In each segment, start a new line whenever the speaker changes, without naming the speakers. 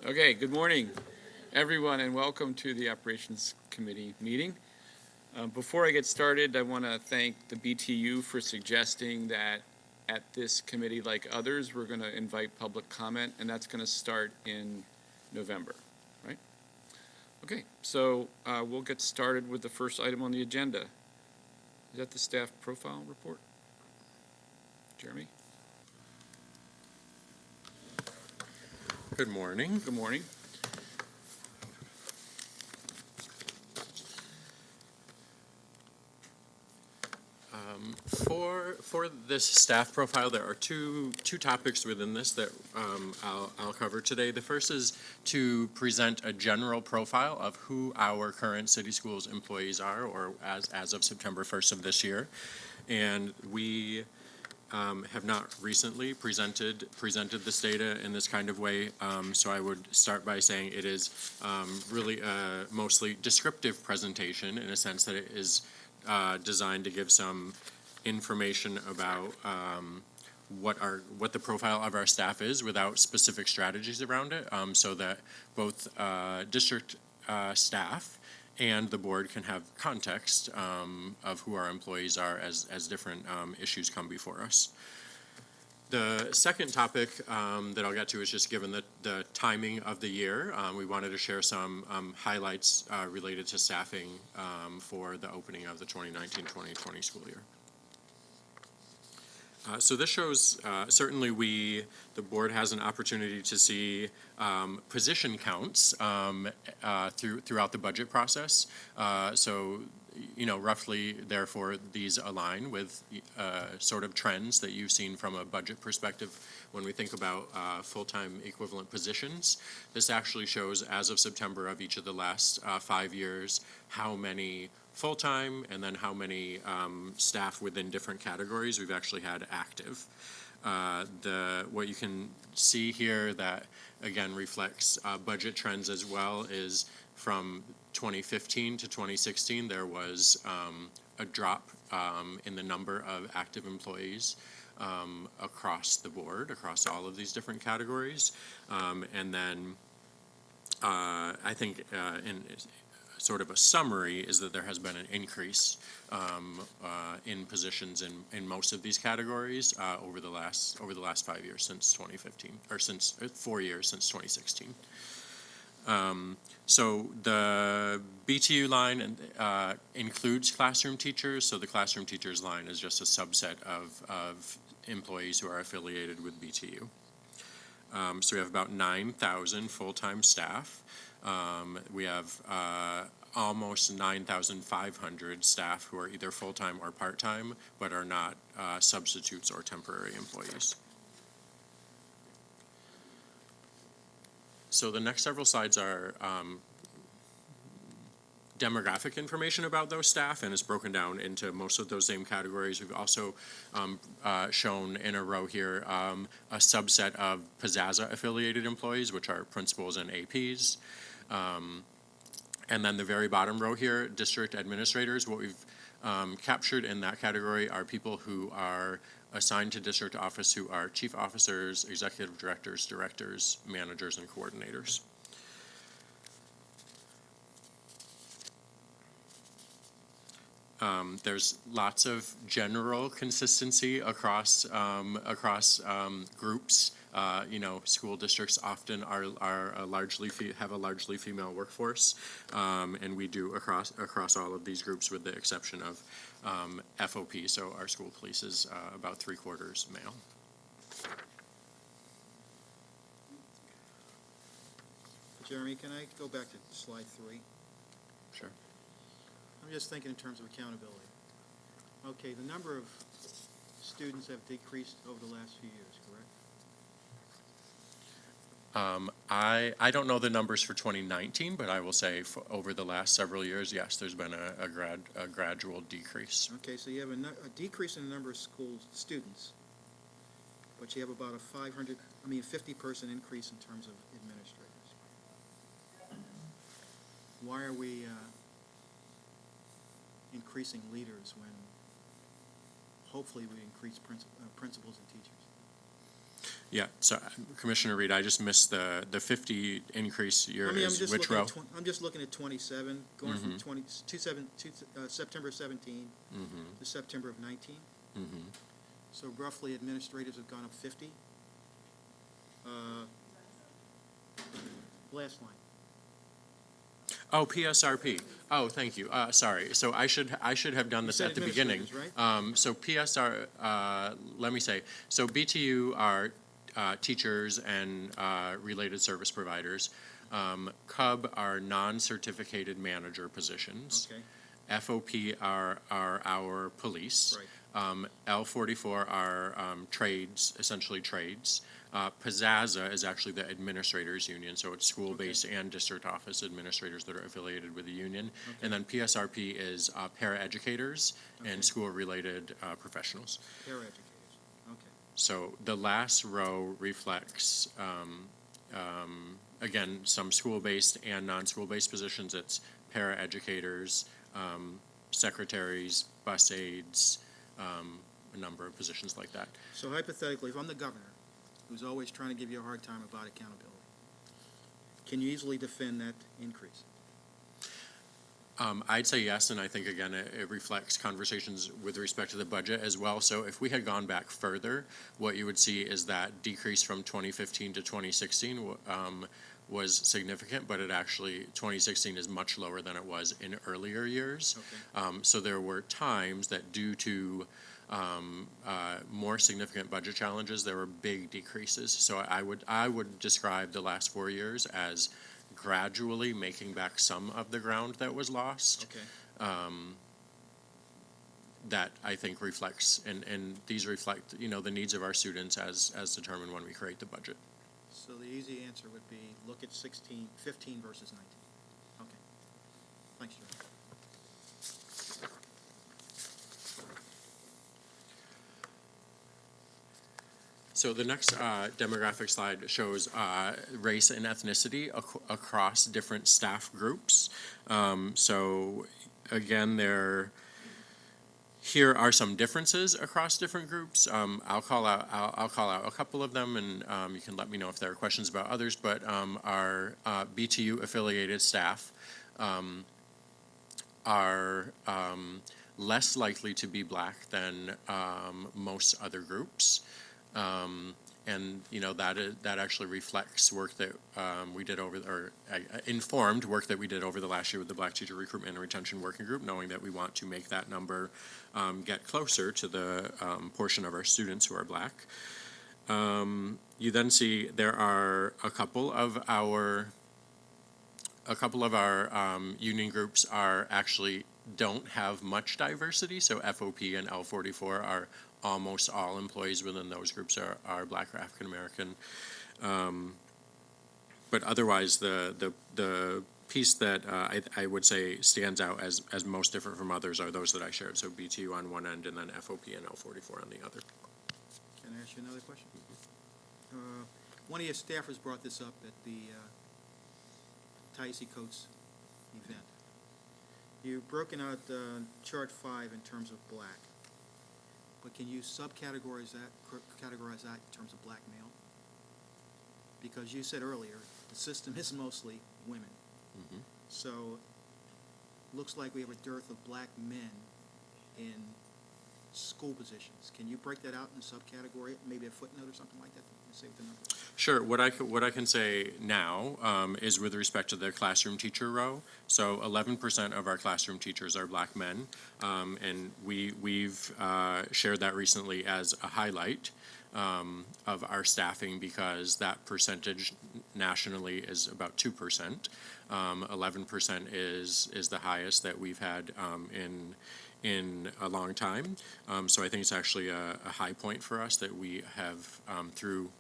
Okay, good morning, everyone, and welcome to the Operations Committee meeting. Before I get started, I want to thank the BTU for suggesting that at this committee, like others, we're going to invite public comment, and that's going to start in November, right? Okay, so we'll get started with the first item on the agenda. Is that the staff profile report? Jeremy?
Good morning.
Good morning.
For this staff profile, there are two topics within this that I'll cover today. The first is to present a general profile of who our current city schools employees are, or as of September 1st of this year, and we have not recently presented this data in this kind of way, so I would start by saying it is really a mostly descriptive presentation in a sense that it is designed to give some information about what the profile of our staff is without specific strategies around it, so that both district staff and the board can have context of who our employees are as different issues come before us. The second topic that I'll get to is just given the timing of the year, we wanted to share some highlights related to staffing for the opening of the 2019-2020 school year. So this shows certainly the board has an opportunity to see position counts throughout the budget process. So roughly, therefore, these align with sort of trends that you've seen from a budget perspective when we think about full-time equivalent positions. This actually shows, as of September of each of the last 5 years, how many full-time and then how many staff within different categories we've actually had active. What you can see here that again reflects budget trends as well is from 2015 to 2016 there was a drop in the number of active employees across the board, across all of these different categories, and then I think in sort of a summary is that there has been an increase in positions in most of these categories over the last 5 years since 2015, or since 4 years since 2016. So the BTU line includes classroom teachers. So the classroom teachers line is just a subset of employees who are affiliated with BTU. So we have about 9,000 full-time staff. We have almost 9,500 staff who are either full-time or part-time, but are not substitutes or temporary employees. So the next several slides are demographic information about those staff, and it's broken down into most of those same categories. We've also shown in a row here a subset of Pizzazza affiliated employees, which are principals and APs. And then the very bottom row here, district administrators. What we've captured in that category are people who are assigned to district office who are chief officers, executive directors, directors, managers, and coordinators. There's lots of general consistency across groups. School districts often are have a largely female workforce, and we do across all of these groups, with the exception of FOP. So our school police is about 3/4 male.
Jeremy, can I go back to slide 3?
Sure.
I'm just thinking in terms of accountability. Okay, the number of students have decreased over the last few years, correct?
I don't know the numbers for 2019, but I will say over the last several years, yes, there's been a gradual decrease.
Okay, so you have a decrease in the number of school students, but you have about a 50% increase in terms of administrators. Why are we increasing leaders when hopefully we increase principals and teachers?
Yeah, so Commissioner Reed, I just missed the 50 increase year
I mean,
is which row?
I'm just looking at 27, going
Mm-hmm.
from September 17 to September of 19.
Mm-hmm.
So roughly administrators have gone up 50. Last line.
Oh, PSRP. Oh, thank you. Sorry. So I should have done
You
this
said
at the beginning.
administrators, right?
So PSR, let me say, so BTU are teachers and related service providers. CUB are non-certificated manager positions.
Okay,
FOP are our police.
right.
L44 are trades, essentially trades. Pizzazza is actually the administrators union, so it's school-based and district office administrators that are affiliated with the union.
Okay.
And then PSRP is paraeducators
Okay.
and school-related professionals.
Paraeducators. Okay.
So the last row reflects, again, some school-based and non-school-based positions. It's paraeducators, secretaries, bus aides, a number of positions like that.
So hypothetically, if I'm the governor, who's always trying to give you a hard time about accountability, can you easily defend that increase?
I'd say yes, and I think, again, it reflects conversations with respect to the budget as well. So if we had gone back further, what you would see is that decrease from 2015 to 2016 was significant, but it actually, 2016 is much lower than it was in earlier years.
Okay.
So there were times that due to more significant budget challenges, there were big decreases. So I would describe the last 4 years as gradually making back some of the ground that was lost.
Okay.
That I think reflects, and these reflect, the needs of our students as determined when we create the budget.
So the easy answer would be look at 15 versus 19. Okay. Thanks, Joe.
So the next demographic slide shows race and ethnicity across different staff groups. So again, here are some differences across different groups. I'll call out a couple of them, and you can let me know if there are questions about others. But our BTU affiliated staff are less likely to be Black than most other groups. And that actually reflects work that we did informed work that we did over the last year with the Black Teacher Recruitment and Retention Working Group, knowing that we want to make that number get closer to the portion of our students who are Black. You then see there are a couple of our union groups don't have much diversity. So FOP and L44 are almost all employees within those groups are Black or African American. But otherwise, the piece that I would say stands out as most different from others are those that I shared. So BTU on one end, and then FOP and L44 on the other.
Can I ask you another question? One of your staffers brought this up at the Taisi Coates event. You've broken out chart 5 in terms of Black. But can you categorize that in terms of Black male? Because you said earlier, the system is mostly women.
Mm-hmm.
So, looks like we have a dearth of Black men in school positions. Can you break that out in a subcategory, maybe a footnote or something like that, and say what the number is?
Sure. What I can say now is with respect to the classroom teacher row. So 11% of our classroom teachers are Black men, and we've shared that recently as a highlight of our staffing because that percentage nationally is about 2%. 11% is the highest that we've had in a long time. So I think it's actually a high point for us that we have through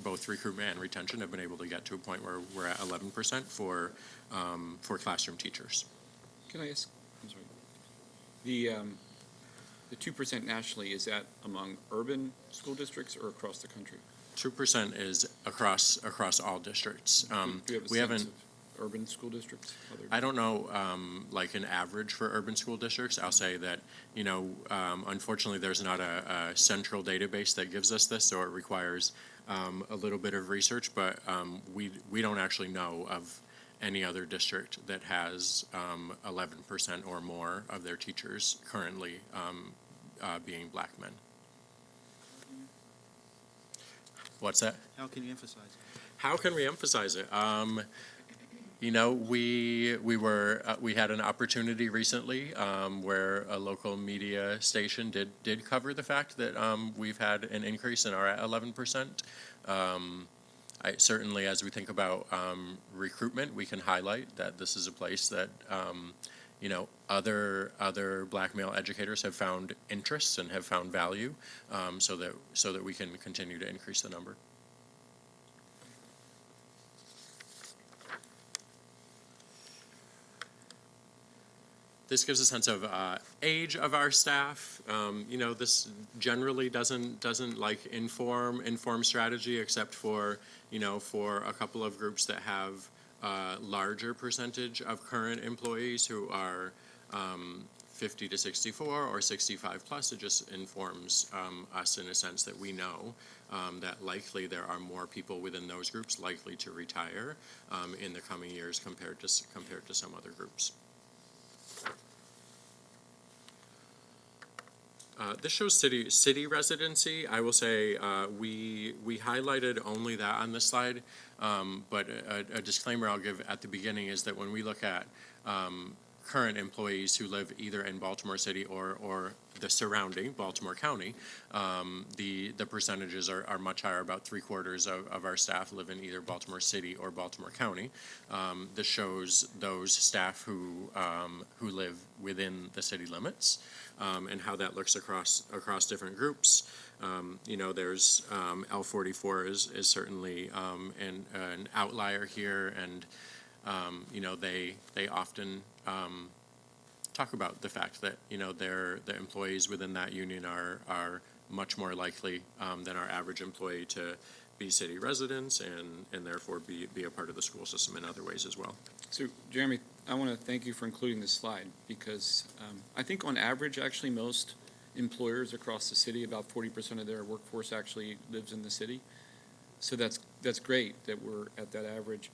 both recruitment and retention have been able to get to a point where we're at 11% for classroom teachers.
Can I ask, I'm sorry, the 2% nationally, is that among urban school districts or across the country?
2% is across all districts.
Do you have a
We
sense
haven't.
of urban school districts?
I don't know, like an average for urban school districts. I'll say that, unfortunately, there's not a central database that gives us this, so it requires a little bit of research, but we don't actually know of any other district that has 11% or more of their teachers currently being black men. What's that?
How can you emphasize it?
How can we emphasize it? You know, we had an opportunity recently where a local media station did cover the fact that we've had an increase and are at 11%. Certainly, as we think about recruitment, we can highlight that this is a place that you know, other black male educators have found interests and have found value, so that we can continue to increase the number. This gives a sense of age of our staff. You know, this generally doesn't like inform strategy, except for, you know, for a couple of groups that have larger percentage of current employees who are 50 to 64 or 65 plus. It just informs us in a sense that we know that likely there are more people within those groups likely to retire in the coming years compared to some other groups. This shows city residency. I will say we highlighted only that on this slide, but a disclaimer I'll give at the beginning is that when we look at current employees who live either in Baltimore City or the surrounding Baltimore County, the percentages are much higher. About 3/4 of our staff live in either Baltimore City or Baltimore County. This shows those staff who live within the city limits, and how that looks across different groups. You know, there's L44 is certainly an outlier here, and you know, they often talk about the fact that, you know, the employees within that union are much more likely than our average employee to be city residents and therefore be a part of the school system in other ways as well.
So, Jeremy, I want to thank you for including this slide because I think on average, actually, most employers across the city, about 40% of their workforce actually lives in the city. So that's great that we're at that average.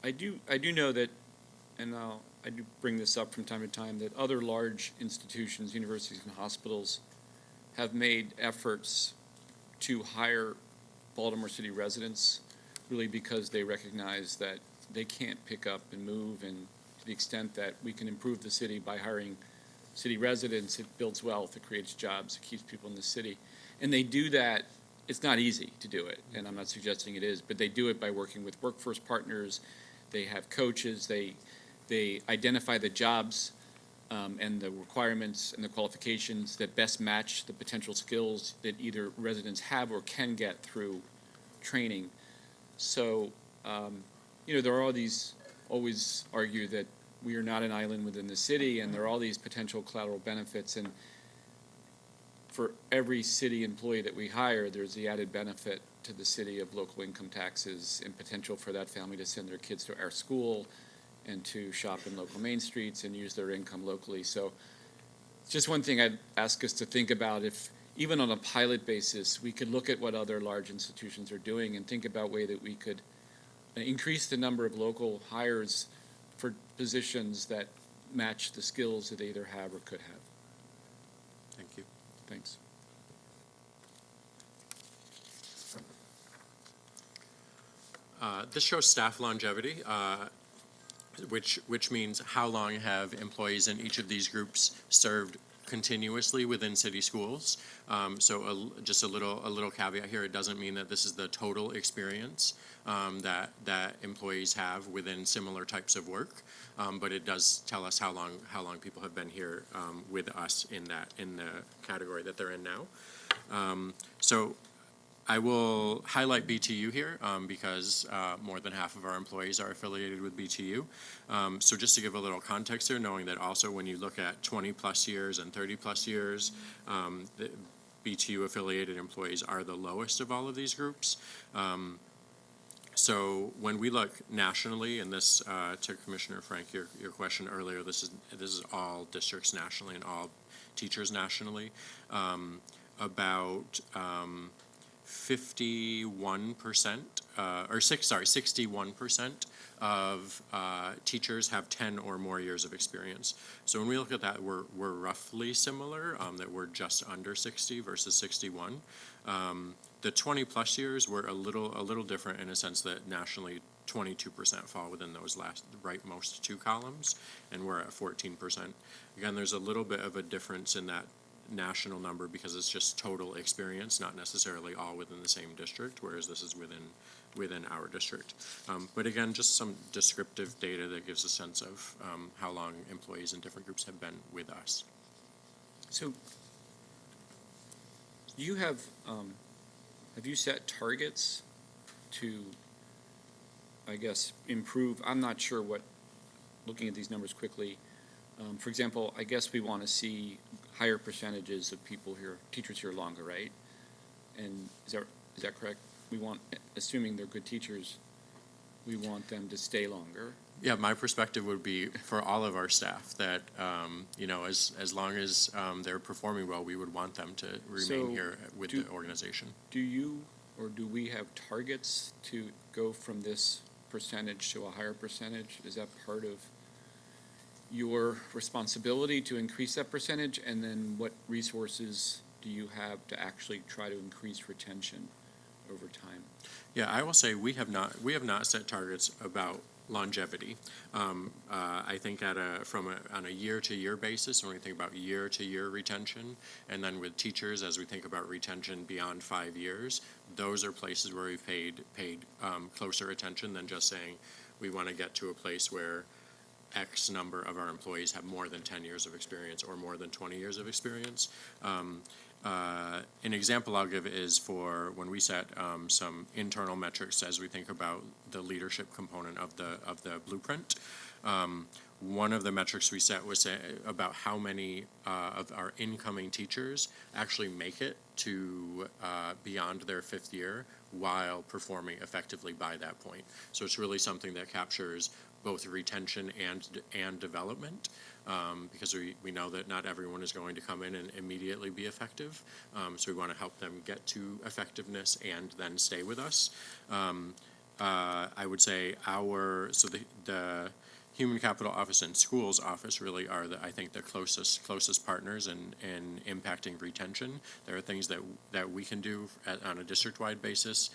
I do know that, and I do bring this up from time to time, that other large institutions, universities and hospitals, have made efforts to hire Baltimore City residents, really because they recognize that they can't pick up and move, and to the extent that we can improve the city by hiring city residents, it builds wealth, it creates jobs, it keeps people in the city. And they do that. It's not easy to do it, and I'm not suggesting it is, but they do it by working with workforce partners. They have coaches, they identify the jobs and the requirements and the qualifications that best match the potential skills that either residents have or can get through training. So, you know, there are all these, always argue that we are not an island within the city, and there are all these potential collateral benefits, and for every city employee that we hire, there's the added benefit to the city of local income taxes and potential for that family to send their kids to our school and to shop in local main streets and use their income locally. So it's just one thing I'd ask us to think about, if even on a pilot basis, we could look at what other large institutions are doing and think about a way that we could increase the number of local hires for positions that match the skills that they either have or could have.
Thank you.
Thanks.
This shows staff longevity, which means how long have employees in each of these groups served continuously within city schools. So just a little caveat here: it doesn't mean that this is the total experience that employees have within similar types of work, but it does tell us how long people have been here with us in the category that they're in now. So I will highlight BTU here because more than half of our employees are affiliated with BTU. So just to give a little context here, knowing that also when you look at 20 plus years and 30 plus years, the BTU affiliated employees are the lowest of all of these groups. So when we look nationally, and this to Commissioner Frank, your question earlier, this is all districts nationally and all teachers nationally, about 61% of teachers have 10 or more years of experience. So when we look at that, we're roughly similar, that we're just under 60 versus 61. The 20 plus years were a little different in a sense that nationally 22% fall within those rightmost two columns, and we're at 14%. Again, there's a little bit of a difference in that national number because it's just total experience, not necessarily all within the same district, whereas this is within our district. But again, just some descriptive data that gives a sense of how long employees in different groups have been with us.
So you have you set targets to, I guess, improve? I'm not sure what, looking at these numbers quickly, for example, I guess we want to see higher percentages of people here, teachers here longer, right? And is that correct? We want, assuming they're good teachers, we want them to stay longer.
Yeah, my perspective would be for all of our staff that, as long as they're performing well, we would want them to remain here with the organization.
Do you or do we have targets to go from this percentage to a higher percentage? Is that part of your responsibility to increase that percentage? And then what resources do you have to actually try to increase retention over time?
Yeah, I will say we have not set targets about longevity. I think on a year-to-year basis, when we think about year-to-year retention, and then with teachers, as we think about retention beyond 5 years, those are places where we've paid closer attention than just saying we want to get to a place where X number of our employees have more than 10 years of experience or more than 20 years of experience. An example I'll give is for when we set some internal metrics as we think about the leadership component of the blueprint. One of the metrics we set was about how many of our incoming teachers actually make it to beyond their 5th year while performing effectively by that point. So it's really something that captures both retention and development, because we know that not everyone is going to come in and immediately be effective. So we want to help them get to effectiveness and then stay with us. I would say the Human Capital Office and Schools Office really are I think the closest partners in impacting retention. There are things that we can do on a district-wide basis,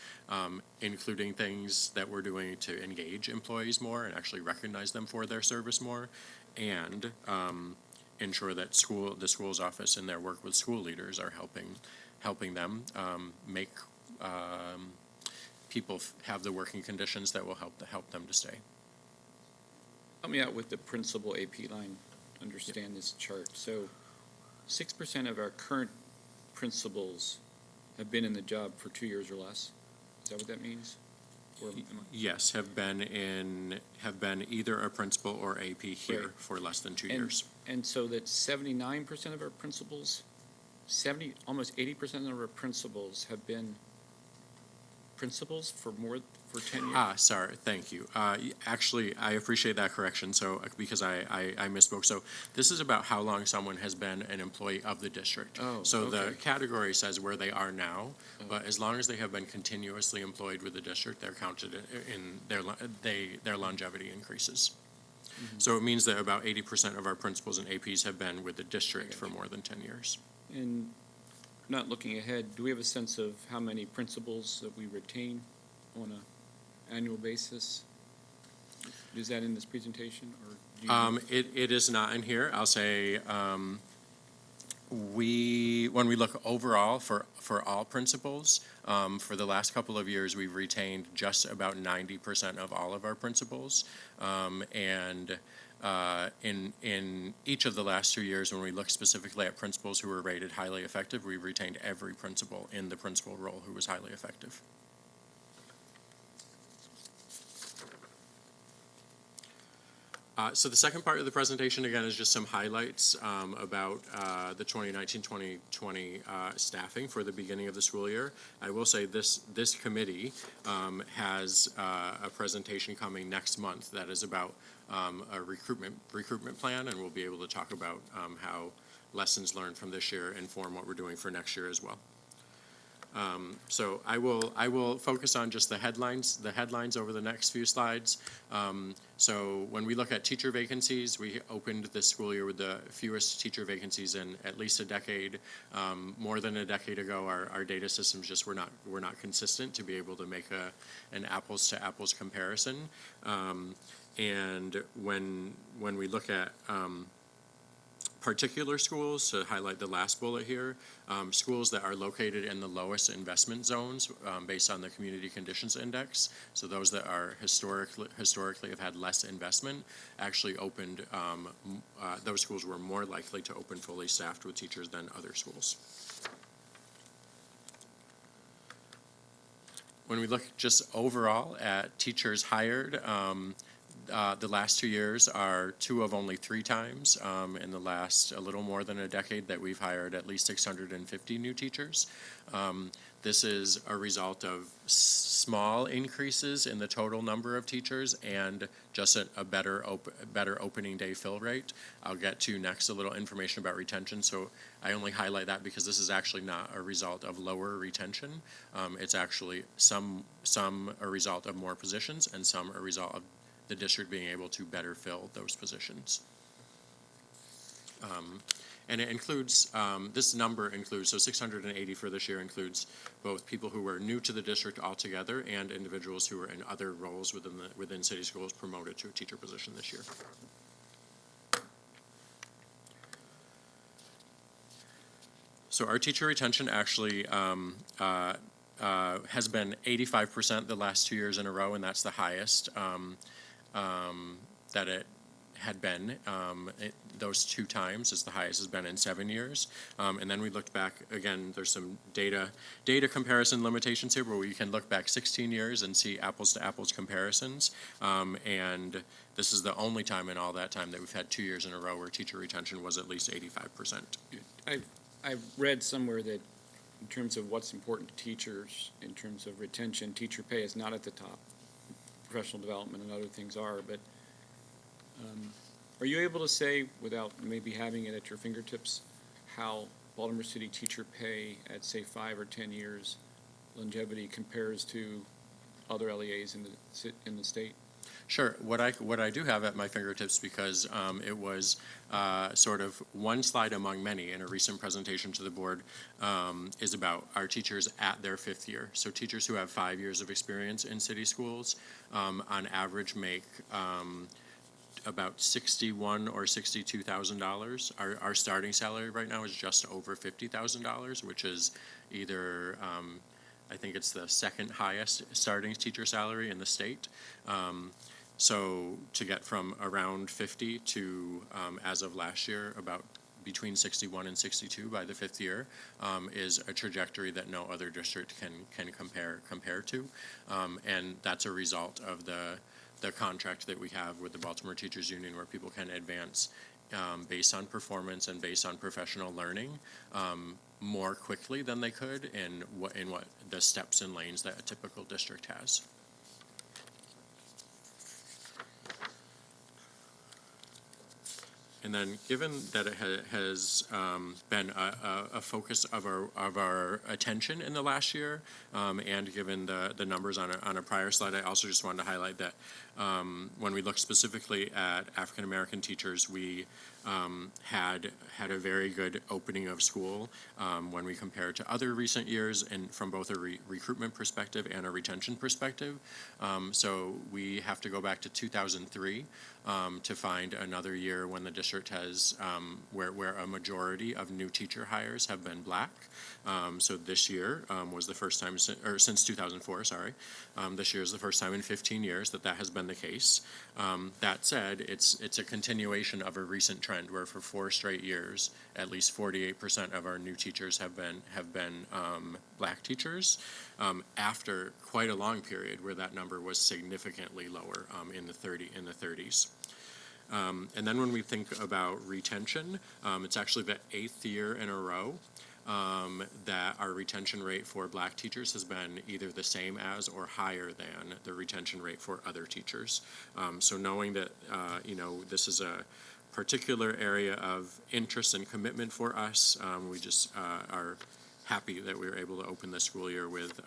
including things that we're doing to engage employees more and actually recognize them for their service more, and ensure that the school's office in their work with school leaders are helping them make people have the working conditions that will help them to stay.
Help me out with the principal AP line, understand this chart. So 6% of our current principals have been in the job for 2 years or less. Is that what that means?
Yes, have been either a principal or AP here
Right.
for less than 2 years.
And so that 79% of our principals, almost 80% of our principals have been principals for 10 years?
Sorry, thank you. Actually, I appreciate that correction, so, because I misspoke. So this is about how long someone has been an employee of the district.
Oh,
so
okay.
The category says where they are now, but as long as they have been continuously employed with the district, they're counted in their longevity increases. Mm-hmm. So it means that about 80% of our principals and APs have been with the district for more than 10 years.
And not looking ahead, do we have a sense of how many principals that we retain on an annual basis? Is that in this presentation, or do you
It is not in here. I'll say when we look overall for all principals, for the last couple of years we've retained just about 90% of all of our principals, and in each of the last 2 years, when we look specifically at principals who were rated highly effective, we've retained every principal in the principal role who was highly effective. So the second part of the presentation, again, is just some highlights about the 2019-2020 staffing for the beginning of the school year. I will say this committee has a presentation coming next month that is about a recruitment plan, and we'll be able to talk about how lessons learned from this year inform what we're doing for next year as well. So I will focus on just the headlines over the next few slides. So when we look at teacher vacancies, we opened this school year with the fewest teacher vacancies in at least a decade. More than a decade ago, our data systems just were not consistent to be able to make an apples to apples comparison. And when we look at particular schools, to highlight the last bullet here, schools that are located in the lowest investment zones based on the Community Conditions Index. So those that are historically have had less investment actually opened, those schools were more likely to open fully staffed with teachers than other schools. When we look just overall at teachers hired, the last 2 years are two of only 3 times in the last a little more than a decade that we've hired at least 650 new teachers. This is a result of small increases in the total number of teachers and just a better opening day fill rate. I'll get to next a little information about retention, so I only highlight that because this is actually not a result of lower retention. It's actually some a result of more positions and some a result of the district being able to better fill those positions. And it includes, this number includes, so 680 for this year includes both people who were new to the district altogether and individuals who were in other roles within city schools promoted to a teacher position this year. So our teacher retention actually has been 85% the last 2 years in a row, and that's the highest that it had been. Those 2 times is the highest it's been in 7 years. And then we looked back, again, there's some data comparison limitations here where we can look back 16 years and see apples to apples comparisons. And this is the only time in all that time that we've had 2 years in a row where teacher retention was at least 85%.
I've read somewhere that in terms of what's important to teachers, in terms of retention, teacher pay is not at the top. Professional development and other things are, but are you able to say, without maybe having it at your fingertips, how Baltimore City teacher pay at, say, 5 or 10 years longevity compares to other LEAs in the state?
Sure. What I do have at my fingertips, because it was sort of one slide among many in a recent presentation to the board, is about our teachers at their 5th year. So teachers who have 5 years of experience in city schools, on average, make about $61,000 or $62,000. Our starting salary right now is just over $50,000, which is either I think it's the second highest starting teacher salary in the state. So to get from around 50 to, as of last year, about between 61 and 62 by the 5th year, is a trajectory that no other district can compare to. And that's a result of the contract that we have with the Baltimore Teachers Union, where people can advance based on performance and based on professional learning more quickly than they could in what the steps and lanes that a typical district has. And then, given that it has been a focus of our attention in the last year, and given the numbers on a prior slide, I also just wanted to highlight that when we look specifically at African American teachers, we had a very good opening of school when we compare to other recent years, and from both a recruitment perspective and a retention perspective. So we have to go back to 2003 to find another year when the district has where a majority of new teacher hires have been Black. So this year was the first time, or since 2004, sorry. This year is the first time in 15 years that has been the case. That said, it's a continuation of a recent trend where for 4 straight years, at least 48% of our new teachers have been Black teachers, after quite a long period where that number was significantly lower, in the 30s. And then when we think about retention, it's actually the 8th year in a row that our retention rate for Black teachers has been either the same as or higher than the retention rate for other teachers. So knowing that, this is a particular area of interest and commitment for us, we just are happy that we were able to open this school year with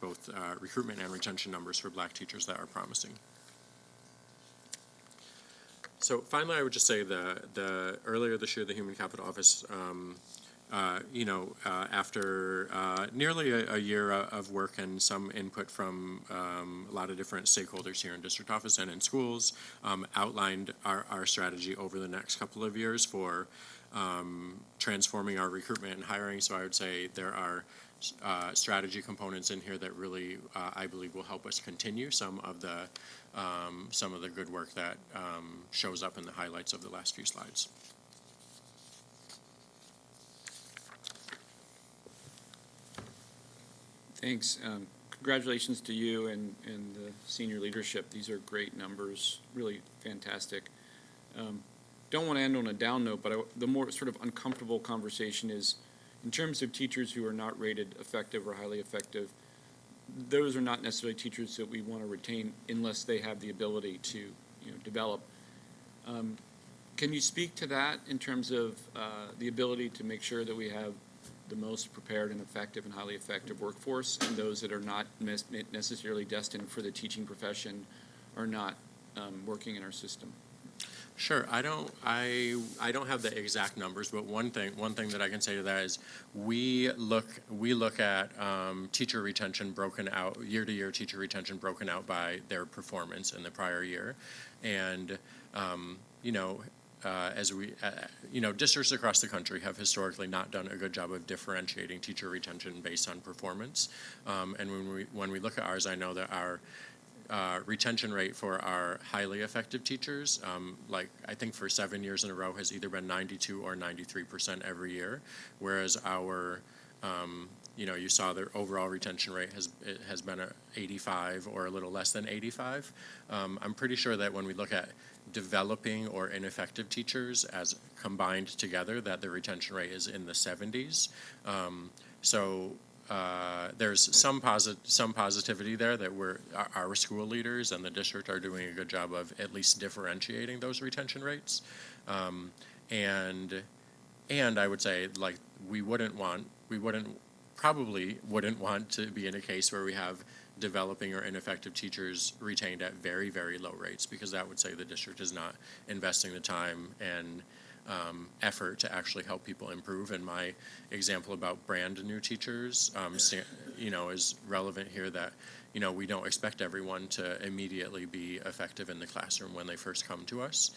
both recruitment and retention numbers for Black teachers that are promising. So finally, I would just say the earlier this year, the Human Capital Office, after nearly a year of work and some input from a lot of different stakeholders here in district office and in schools, outlined our strategy over the next couple of years for transforming our recruitment and hiring. So I would say there are strategy components in here that really, I believe, will help us continue some of the good work that shows up in the highlights of the last few slides.
Thanks. Congratulations to you and the senior leadership. These are great numbers, really fantastic. Don't want to end on a down note, but the more sort of uncomfortable conversation is in terms of teachers who are not rated effective or highly effective. Those are not necessarily teachers that we want to retain unless they have the ability to develop. Can you speak to that in terms of the ability to make sure that we have the most prepared and effective and highly effective workforce, and those that are not necessarily destined for the teaching profession are not working in our system?
Sure. I don't have the exact numbers, but one thing that I can say to that is we look at teacher retention broken out, year to year teacher retention broken out by their performance in the prior year, and districts across the country have historically not done a good job of differentiating teacher retention based on performance. And when we look at ours, I know that our retention rate for our highly effective teachers, I think for 7 years in a row, has either been 92 or 93% every year, whereas our you saw their overall retention rate has been 85 or a little less than 85. I'm pretty sure that when we look at developing or ineffective teachers as combined together, that the retention rate is in the 70s. There's some positivity there that our school leaders and the district are doing a good job of at least differentiating those retention rates. And I would say, like, we probably wouldn't want to be in a case where we have developing or ineffective teachers retained at very, very low rates, because that would say the district is not investing the time and effort to actually help people improve. And my example about brand new teachers, is relevant here, that, we don't expect everyone to immediately be effective in the classroom when they first come to us.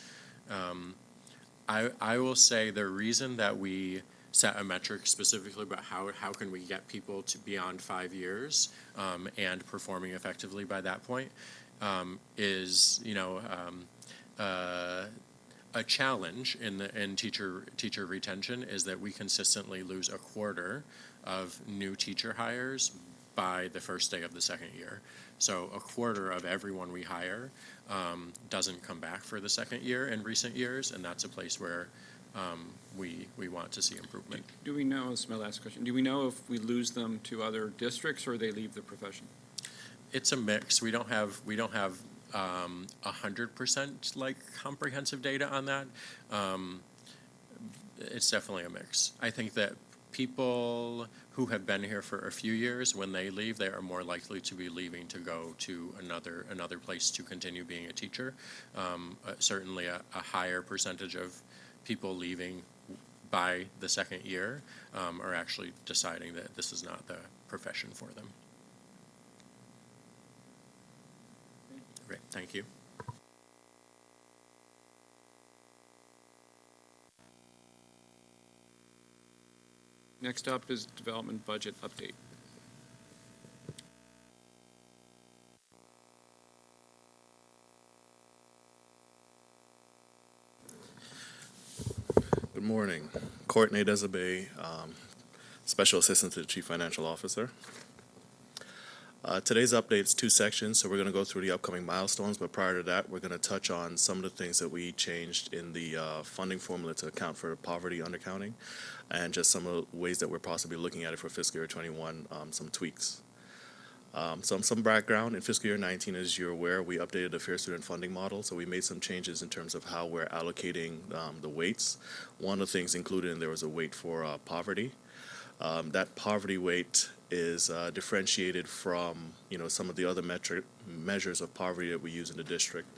I will say the reason that we set a metric specifically about how can we get people to beyond 5 years and performing effectively by that point is a challenge in teacher retention is that we consistently lose a quarter of new teacher hires by the first day of the second year. So a quarter of everyone we hire doesn't come back for the second year in recent years, and that's a place where we want to see improvement.
Do we know, this is my last question, do we know if we lose them to other districts or they leave the profession?
It's a mix. We don't have 100% like comprehensive data on that. It's definitely a mix. I think that people who have been here for a few years, when they leave, they are more likely to be leaving to go to another place to continue being a teacher. Certainly a higher percentage of people leaving by the second year are actually deciding that this is not the profession for them. Great, thank you.
Next up is development budget update.
Good morning. Courtney Desabay, Special Assistant to the Chief Financial Officer. Today's update is 2 sections, so we're going to go through the upcoming milestones, but prior to that, we're going to touch on some of the things that we changed in the funding formula to account for poverty undercounting, and just some of the ways that we're possibly looking at it for fiscal year 21, some tweaks. Some background. In fiscal year 19, as you're aware, we updated the Fair Student Funding Model, so we made some changes in terms of how we're allocating the weights. One of the things included in there was a weight for poverty. That poverty weight is differentiated from some of the other measures of poverty that we use in the district.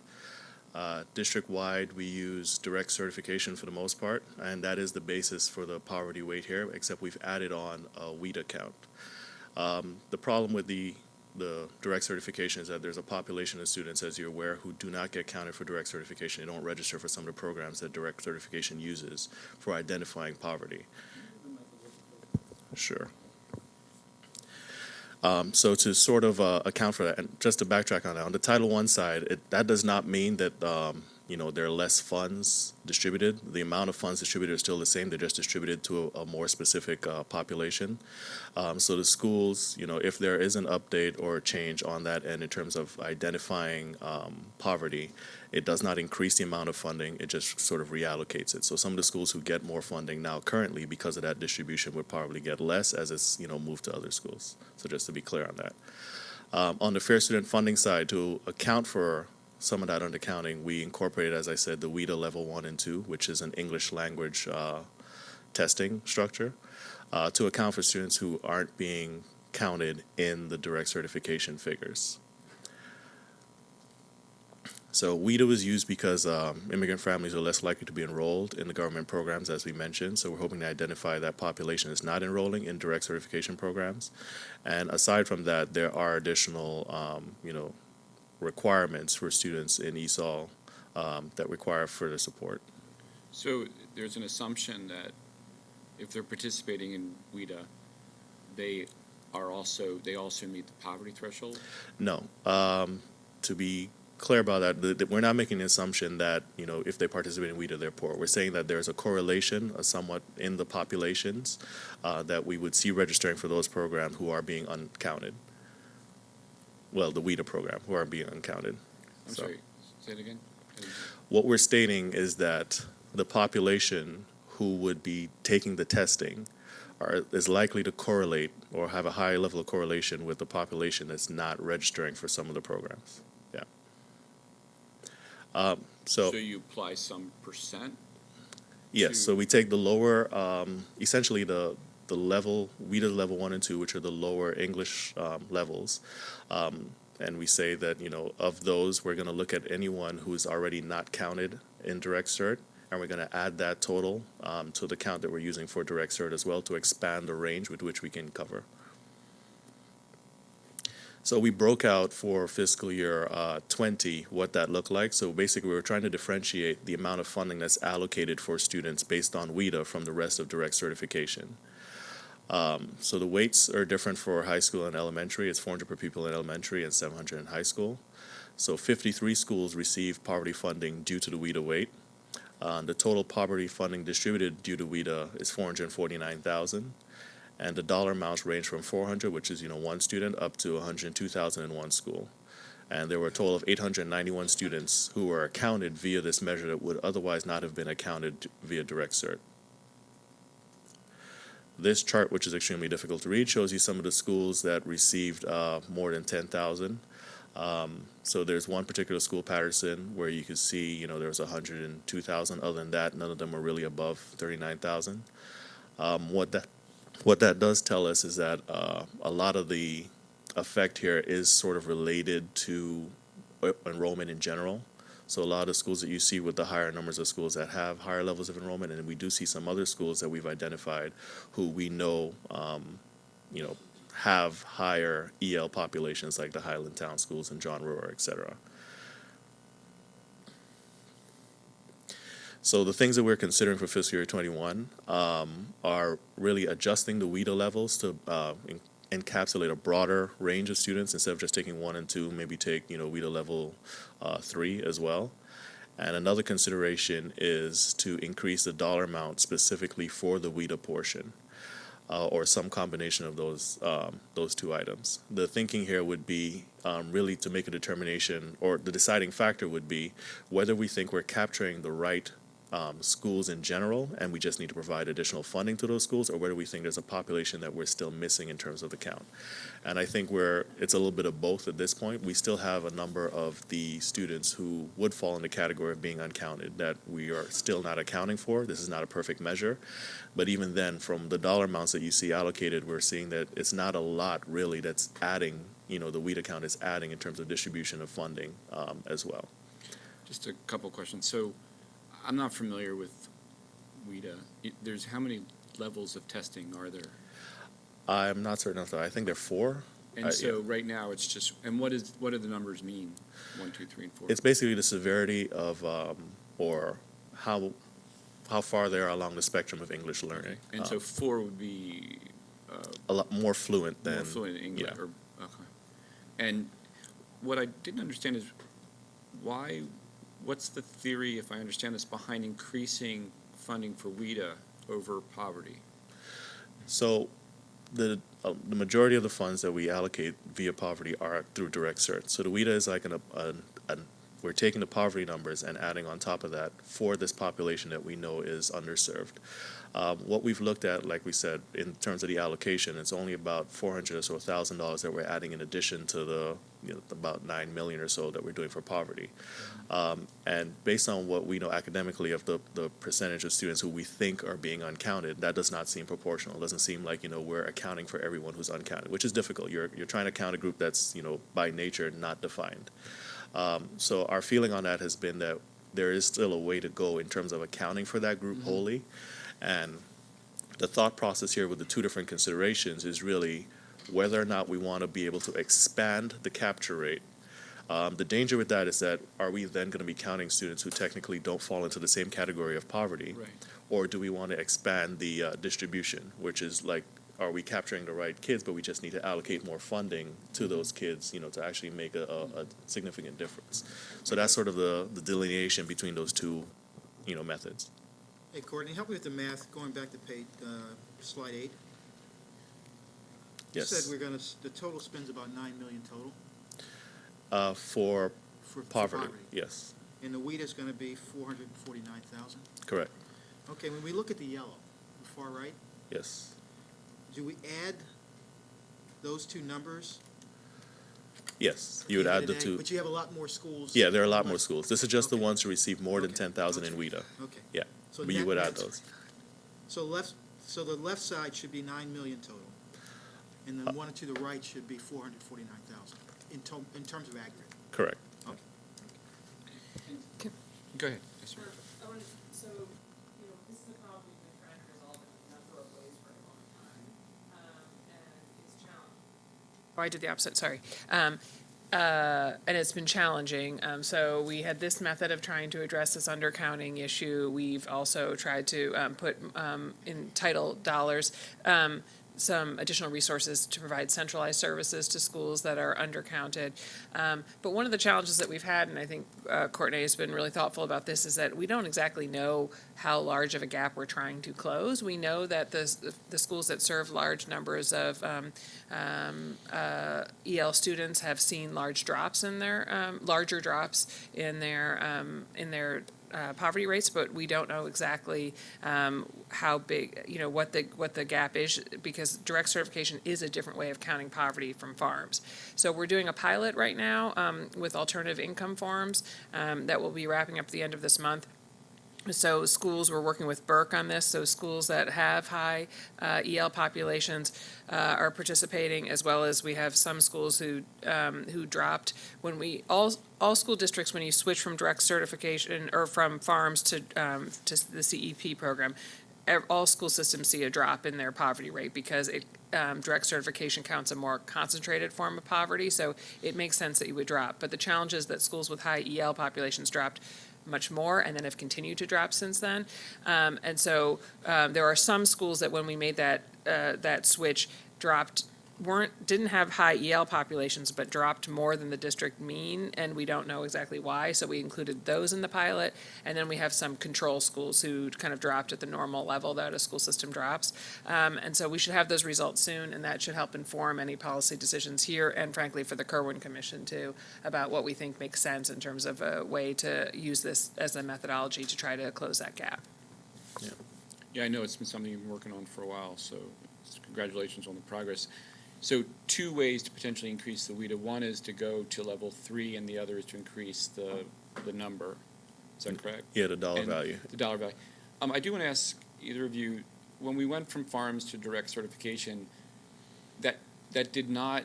District-wide, we use direct certification for the most part, and that is the basis for the poverty weight here, except we've added on a WIDA count. The problem with the direct certification is that there's a population of students, as you're aware, who do not get counted for direct certification. They don't register for some of the programs that direct certification uses for identifying poverty. Sure. So to sort of account for that, and just to backtrack on that, on the Title I side, that does not mean that there are less funds distributed. The amount of funds distributed is still the same. They're just distributed to a more specific population. So the schools, if there is an update or a change on that end in terms of identifying poverty, it does not increase the amount of funding. It just sort of reallocates it. So some of the schools who get more funding now currently because of that distribution would probably get less as it's moved to other schools. So just to be clear on that. On the Fair Student Funding side, to account for some of that undercounting, we incorporated, as I said, the WIDA Level 1 and 2, which is an English language testing structure, to account for students who aren't being counted in the direct certification figures. So WIDA was used because immigrant families are less likely to be enrolled in the government programs, as we mentioned. So we're hoping to identify that population is not enrolling in direct certification programs. And aside from that, there are additional, requirements for students in ESOL that require further support.
So there's an assumption that if they're participating in WIDA, they also meet the poverty threshold?
No. To be clear about that, we're not making the assumption that, if they participate in WIDA, they're poor. We're saying that there's a correlation somewhat in the populations that we would see registering for those programs who are being uncounted. Well, the WIDA program, who are being uncounted.
I'm sorry, say it again?
What we're stating is that the population who would be taking the testing is likely to correlate or have a high level of correlation with the population that's not registering for some of the programs. Yeah.
So you apply some percent?
Yes, so we take the lower, essentially the level, WIDA Level 1 and 2, which are the lower English levels, and we say that, of those, we're going to look at anyone who is already not counted in direct cert, and we're going to add that total to the count that we're using for direct cert as well to expand the range with which we can cover. So we broke out for fiscal year 20 what that looked like. So basically we were trying to differentiate the amount of funding that's allocated for students based on WIDA from the rest of direct certification. So the weights are different for high school and elementary. It's 400 per pupil in elementary and 700 in high school. So 53 schools receive poverty funding due to the WIDA weight. The total poverty funding distributed due to WIDA is 449,000. And the dollar amounts range from 400, which is, one student, up to 102,000 in one school. And there were a total of 891 students who were accounted via this measure that would otherwise not have been accounted via direct cert. This chart, which is extremely difficult to read, shows you some of the schools that received more than 10,000. So there's one particular school, Patterson, where you can see, there was 102,000. Other than that, none of them were really above 39,000. What that does tell us is that a lot of the effect here is sort of related to enrollment in general. So a lot of the schools that you see with the higher numbers of schools that have higher levels of enrollment, and we do see some other schools that we've identified who we know, have higher EL populations like the Highland Town schools and John Roar, et cetera. So the things that we're considering for fiscal year 21 are really adjusting the WIDA levels to encapsulate a broader range of students instead of just taking 1 and 2, maybe take, WIDA level 3 as well. And another consideration is to increase the dollar amount specifically for the WIDA portion, or some combination of those two items. The thinking here would be really to make a determination, or the deciding factor would be whether we think we're capturing the right schools in general, and we just need to provide additional funding to those schools, or whether we think there's a population that we're still missing in terms of the count. And I think it's a little bit of both at this point. We still have a number of the students who would fall in the category of being uncounted that we are still not accounting for. This is not a perfect measure. But even then, from the dollar amounts that you see allocated, we're seeing that it's not a lot really that's adding, the WIDA count is adding in terms of distribution of funding as well.
Just a couple questions. So I'm not familiar with WIDA. There's how many levels of testing are there?
I'm not certain of that. I think there are 4.
And so right now it's just, and what do the numbers mean? 1, 2, 3, and 4?
It's basically the severity of, or how far they are along the spectrum of English learning.
And so 4 would be
A lot more fluent than.
more fluent in English.
yeah.
Okay. And what I didn't understand is what's the theory, if I understand this, behind increasing funding for WIDA over poverty?
So the majority of the funds that we allocate via poverty are through direct cert. So the WIDA is like we're taking the poverty numbers and adding on top of that for this population that we know is underserved. What we've looked at, like we said, in terms of the allocation, it's only about $400 or so $1,000 that we're adding in addition to the about $9 million or so that we're doing for poverty. And based on what we know academically of the percentage of students who we think are being uncounted, that does not seem proportional. It doesn't seem like we're accounting for everyone who's uncounted, which is difficult. You're trying to count a group that's by nature not defined. So our feeling on that has been that there is still a way to go in terms of accounting for that group wholly. And the thought process here with the 2 different considerations is really whether or not we want to be able to expand the capture rate. The danger with that is that are we then going to be counting students who technically don't fall into the same category of poverty?
Right.
Or do we want to expand the distribution, which is like, are we capturing the right kids, but we just need to allocate more funding to those kids, to actually make a significant difference. So that's sort of the delineation between those 2, methods.
Hey, Courtney, help me with the math, going back to page, slide 8. You
Yes.
said the total spends about $9 million total
For
for
poverty, yes,
And the WIDA is gonna be 449,000.
correct,
Okay, when we look at the yellow, the far right,
yes.
do we add those 2 numbers?
Yes, you would add the 2.
But you have a lot more schools.
Yeah, there are a lot more schools. This is just the
Okay.
ones who receive more than
Okay.
10,000 in WIDA.
Okay.
Yeah,
So
but you
net-
would add
that's-
those.
So the left side should be 9 million total, and the one to the right should be 449,000 in terms of aggregate.
Correct.
Go ahead. Yes, sir.
So, this is a problem we've been trying to resolve in a number of ways for a long time, and it's challenging. Oh, I did the opposite, sorry. And it's been challenging. So we had this method of trying to address this undercounting issue. We've also tried to put in title dollars some additional resources to provide centralized services to schools that are undercounted. But one of the challenges that we've had, and I think Courtney has been really thoughtful about this, is that we don't exactly know how large of a gap we're trying to close. We know that the schools that serve large numbers of EL students have seen large drops in their larger drops in their poverty rates, but we don't know exactly how big, what the gap is, because direct certification is a different way of counting poverty from farms. So we're doing a pilot right now with alternative income forms that will be wrapping up at the end of this month. So schools, we're working with Burke on this, so schools that have high EL populations are participating, as well as we have some schools who dropped. When all school districts, when you switch from direct certification or from farms to the CEP program, all school systems see a drop in their poverty rate because direct certification counts a more concentrated form of poverty, so it makes sense that you would drop. But the challenge is that schools with high EL populations dropped much more and then have continued to drop since then. And so there are some schools that when we made that switch dropped didn't have high EL populations, but dropped more than the district mean, and we don't know exactly why, so we included those in the pilot. And then we have some control schools who kind of dropped at the normal level that a school system drops. And so we should have those results soon, and that should help inform any policy decisions here, and frankly, for the Kerwin Commission too, about what we think makes sense in terms of a way to use this as a methodology to try to close that gap.
Yeah, I know it's been something you've been working on for a while, so congratulations on the progress. So 2 ways to potentially increase the WIDA. One is to go to level 3, and the other is to increase the number. Is that correct?
Yeah, the dollar
And
value.
The dollar value. I do want to ask either of you, when we went from farms to direct certification, that did not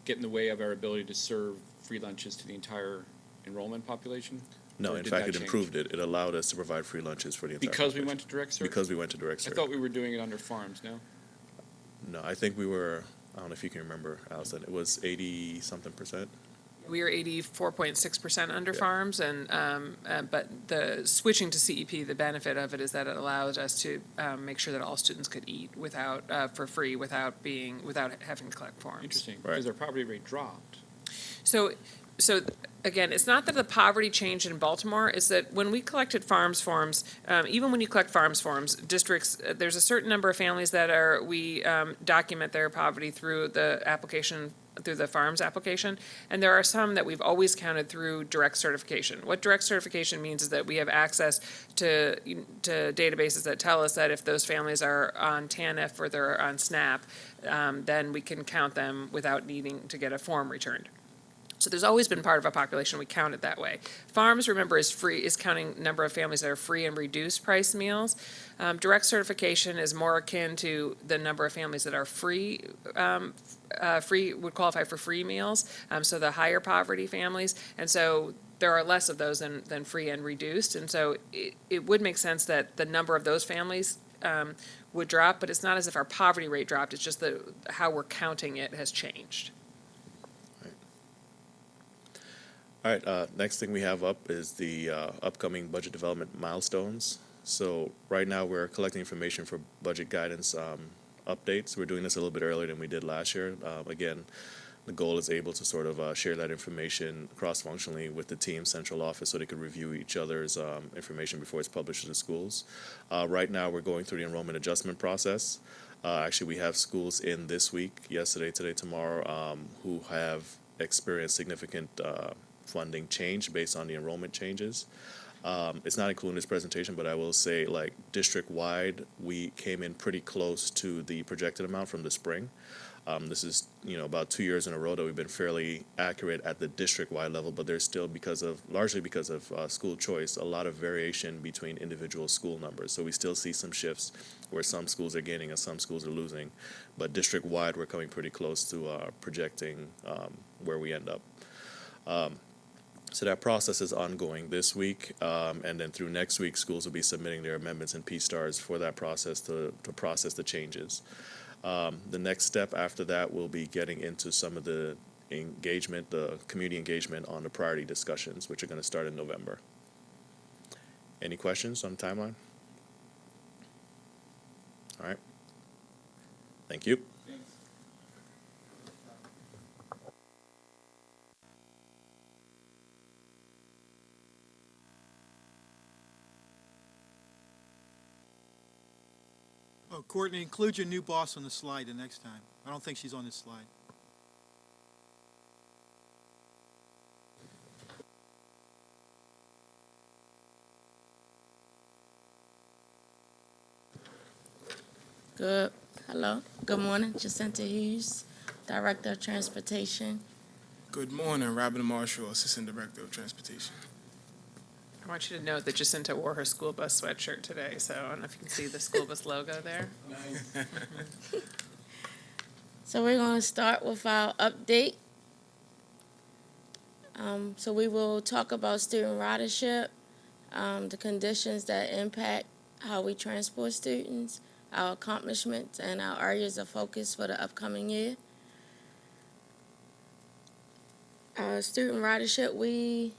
get in the way of our ability to serve free lunches to the entire enrollment population?
No,
Or
in
did
fact,
that
it
change?
improved it. It allowed us to provide free lunches for the entire
Because we
population.
went to direct cert?
Because we went to direct
I
cert.
thought we were doing it under farms, no?
No, I think we were, I don't know if you can remember, Allison, it was 80-something%.
We are 84.6% under
Yeah.
farms, and but the switching to CEP, the benefit of it is that it allows us to make sure that all students could eat for free without having to collect forms.
Interesting,
Right.
because our poverty rate dropped.
So again, it's not that the poverty changed in Baltimore, it's that when we collected farms forms, even when you collect farms forms, districts, there's a certain number of families that we document their poverty through the application, through the farms application, and there are some that we've always counted through direct certification. What direct certification means is that we have access to databases that tell us that if those families are on TANF or they're on SNAP, then we can count them without needing to get a form returned. So there's always been part of a population, we count it that way. Farms, remember, is counting number of families that are free and reduced price meals. Direct certification is more akin to the number of families that are free, would qualify for free meals, so the higher poverty families. And so there are less of those than free and reduced. And so it would make sense that the number of those families would drop, but it's not as if our poverty rate dropped, it's just how we're counting it has changed.
All right, next thing we have up is the upcoming budget development milestones. So right now, we're collecting information for budget guidance updates. We're doing this a little bit earlier than we did last year. Again, the goal is able to sort of share that information cross-functionally with the team central office so they could review each other's information before it's published to the schools. Right now, we're going through the enrollment adjustment process. Actually, we have schools in this week, yesterday, today, tomorrow, who have experienced significant funding change based on the enrollment changes. It's not included in this presentation, but I will say, like, district-wide, we came in pretty close to the projected amount from the spring. This is, about 2 years in a row that we've been fairly accurate at the district-wide level, but there's still, largely because of school choice, a lot of variation between individual school numbers. So we still see some shifts where some schools are gaining and some schools are losing. But district-wide, we're coming pretty close to projecting where we end up. So that process is ongoing this week, and then through next week, schools will be submitting their amendments and P-STARs for that process to process the changes. The next step after that will be getting into some of the engagement, the community engagement on the priority discussions, which are going to start in November. Any questions on the timeline? All right. Thank you.
Oh, Courtney, include your new boss on the slide the next time. I don't think she's on this slide.
Good morning, Jacinta Hughes, Director of Transportation.
Good morning, Robin Marshall, Assistant Director of Transportation.
I want you to note that Jacinta wore her school bus sweatshirt today, so I don't know if you can see the school bus logo there.
So we're going to start with our update. So we will talk about student ridership, the conditions that impact how we transport students, our accomplishments, and our areas of focus for the upcoming year. Student ridership, we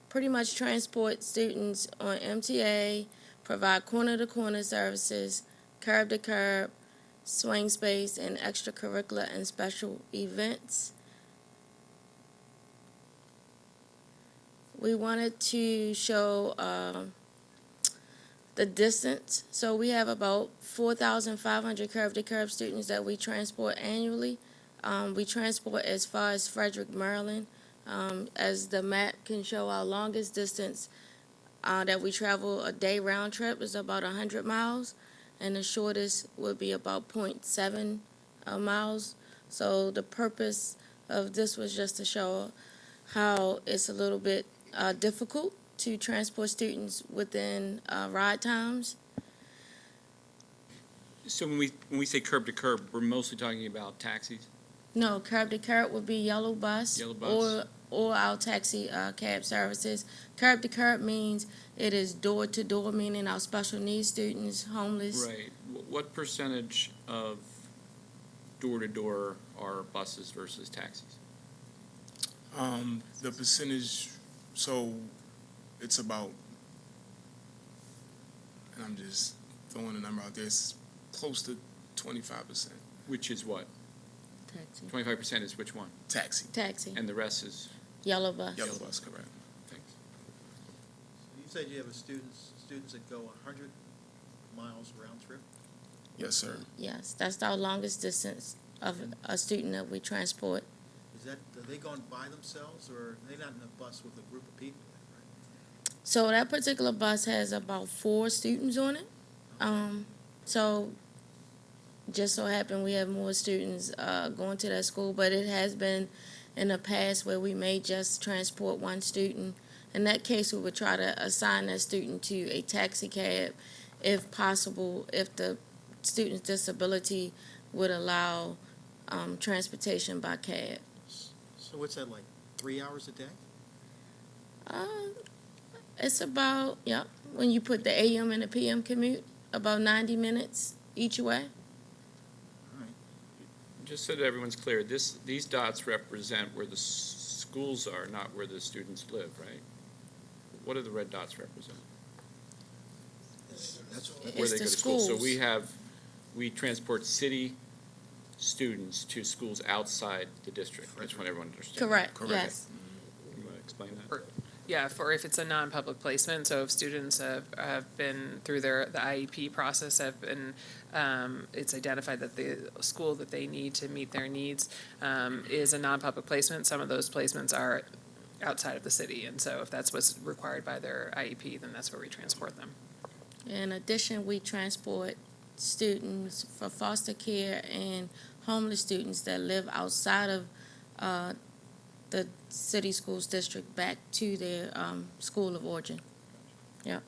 pretty much transport students on MTA, provide corner-to-corner services, curb-to-curb, swing space, and extracurricular and special events. We wanted to show the distance. So we have about 4,500 curb-to-curb students that we transport annually. We transport as far as Frederick, Maryland. As the map can show, our longest distance that we travel a day round trip is about 100 miles, and the shortest would be about 0.7 miles. So the purpose of this was just to show how it's a little bit difficult to transport students within ride times.
So when we say curb to curb, we're mostly talking about taxis?
No, curb to curb would be yellow bus,
Yellow bus.
or our taxi cab services. Curb to curb means it is door to door, meaning our special needs students, homeless.
Right. What percentage of door to door are buses versus taxis?
The percentage, so it's about, and I'm just throwing a number out there, it's close to 25%.
Which is what?
Taxi.
25% is which one?
Taxi.
Taxi.
And the rest is,
Yellow bus.
Yellow bus, correct.
thanks.
You said you have students that go 100 miles round trip?
Yes, sir.
Yes, that's our longest distance of a student that we transport.
Are they going by themselves, or are they not in a bus with a group of people?
So that particular bus has about 4 students on it. So just so happened we have more students going to that school, but it has been in the past where we may just transport one student. In that case, we would try to assign that student to a taxi cab if possible, if the student's disability would allow transportation by cab.
So what's that, like 3 hours a day?
It's about, when you put the AM and the PM commute, about 90 minutes each way.
All right.
Just so that everyone's clear, these dots represent where the schools are, not where the students live, right? What do the red dots represent?
That's
Where
It's
they
the
go to school. So
schools.
we transport city students to schools outside the district. I just want everyone to understand.
Correct, yes.
You want to explain that?
For- Yeah, for if it's a non-public placement, so if students have been through the IEP process, it's identified that the school that they need to meet their needs is a non-public placement. Some of those placements are outside of the city, and so if that's what's required by their IEP, then that's where we transport them.
In addition, we transport students for foster care and homeless students that live outside of the city schools district back to their school of origin. Yep.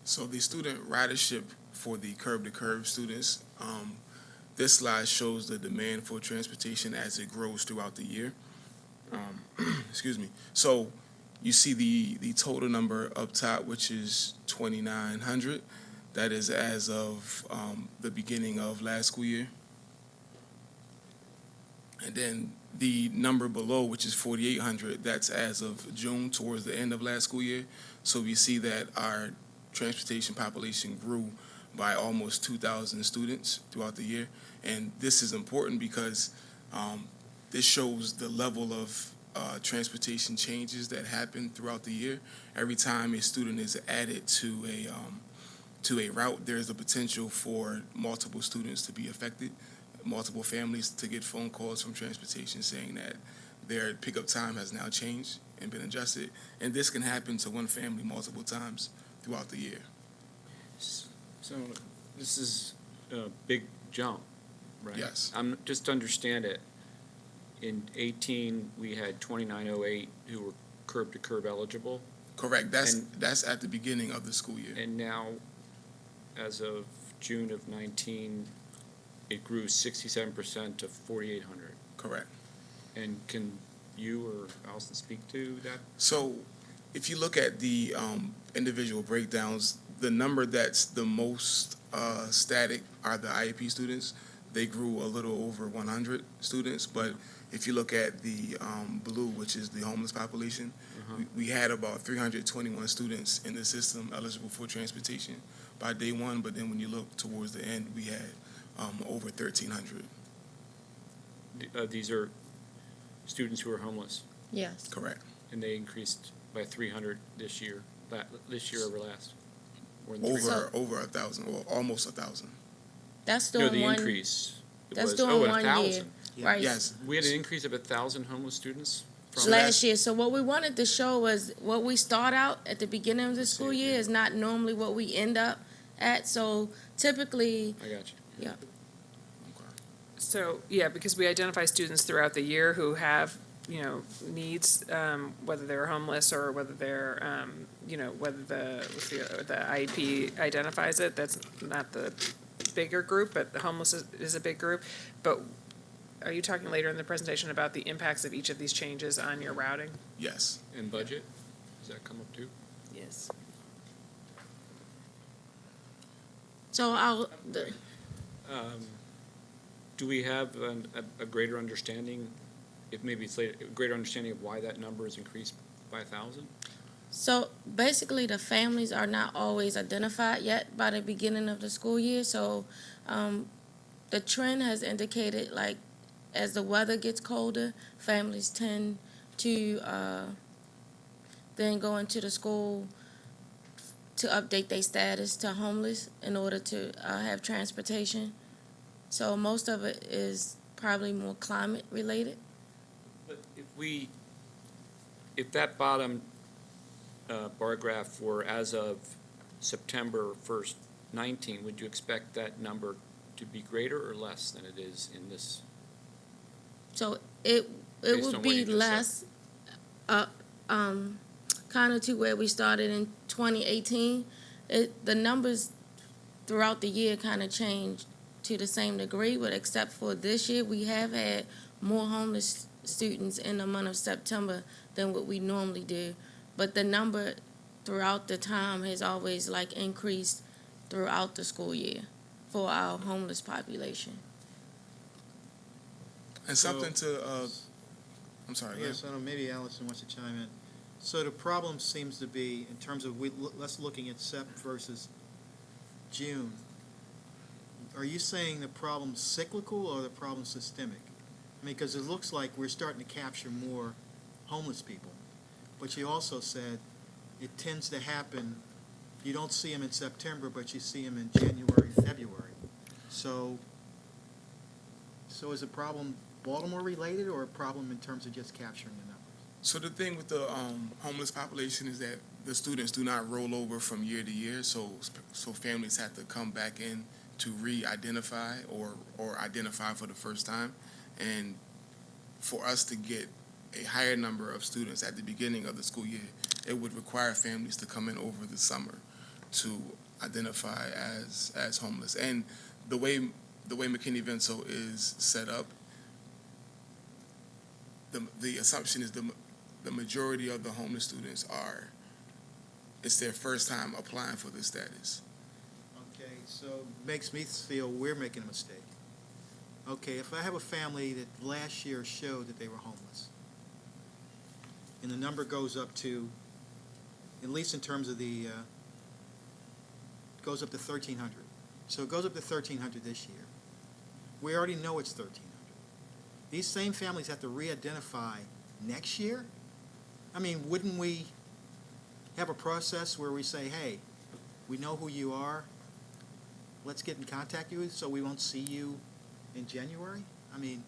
So the student ridership for the curb-to-curb students, this slide shows the demand for transportation as it grows throughout the year. Excuse me. So you see the total number up top, which is 2,900. That is as of the beginning of last school year. And then the number below, which is 4,800, that's as of June, towards the end of last school year. So we see that our transportation population grew by almost 2,000 students throughout the year. And this is important because this shows the level of transportation changes that happen throughout the year. Every time a student is added to a route, there is a potential for multiple students to be affected, multiple families to get phone calls from transportation saying that their pickup time has now changed and been adjusted. And this can happen to one family multiple times throughout the year.
So this is a big jump, right?
Yes.
I'm just to understand it. In 18, we had 2,908 who were curb to curb eligible,
Correct. That's at the beginning of the school year.
and now, as of June of 19, it grew 67% to 4,800.
Correct.
And can you or Allison speak to that?
So if you look at the individual breakdowns, the number that's the most static are the IEP students. they grew a little over 100 students. But if you look at the blue, which is the homeless population, we had about 321 students in the system eligible for transportation by day one. But then when you look towards the end, we had over 1,300.
These are students who are homeless,
Yes.
Correct.
and they increased by 300 this year over last. More than
Over
300.
over 1,000, or almost 1,000.
That's
No,
doing
the
one.
increase. It
That's
was,
doing 1 year,
1,000.
right?
Yes.
We had an increase of 1,000 homeless students from
Last year. So what we wanted to show was what we start out at the beginning of the school
see,
year
yeah.
is not normally what we end up at. So typically,
I got you.
So, yeah, because we identify students throughout the year who have, needs, whether they're homeless or whether they're, whether the IEP identifies it. That's not the bigger group, but the homeless is a big group. But are you talking later in the presentation about the impacts of each of these changes on your routing?
Yes.
And budget, does that come up too?
Yes.
so
Do we have a greater understanding, if maybe it's later, a greater understanding of why that number is increased by 1,000?
So basically, the families are not always identified yet by the beginning of the school year. So the trend has indicated, like, as the weather gets colder, families tend to then go into the school to update their status to homeless in order to have transportation. So most of it is probably more climate related.
But if that bottom bar graph were as of September 1st, 19, would you expect that number to be greater or less than it is in this?
So it
Based on
would
what
be
you just
less, kind of to where we started in 2018. The numbers throughout the year kind of changed to the same degree, but except for this year, we have had more homeless students in the month of September than what we normally do. But the number throughout the time has always increased throughout the school year for our homeless population.
And something to, I'm sorry.
Yes, I don't know, maybe Allison wants to chime in. So the problem seems to be, in terms of, let's looking at Sep versus June, are you saying the problem's cyclical or the problem's systemic? I mean, because it looks like we're starting to capture more homeless people. But you also said it tends to happen, you don't see them in September, but you see them in January, February. So is the problem Baltimore related or a problem in terms of just capturing the numbers?
So the thing with the homeless population is that the students do not roll over from year to year, so families have to come back in to re-identify or identify for the first time. And for us to get a higher number of students at the beginning of the school year, it would require families to come in over the summer to identify as homeless. And the way McKinney-Vento is set up, the assumption is the majority of the homeless students it's their first time applying for this status.
Okay, so it makes me feel we're making a mistake. Okay, if I have a family that last year showed that they were homeless, and the number goes up to, at least in terms of the, goes up to 1,300. So it goes up to 1,300 this year. We already know it's 1,300. These same families have to re-identify next year? I mean, wouldn't we have a process where we say, hey, we know who you are, let's get in contact with you so we won't see you in January? I mean,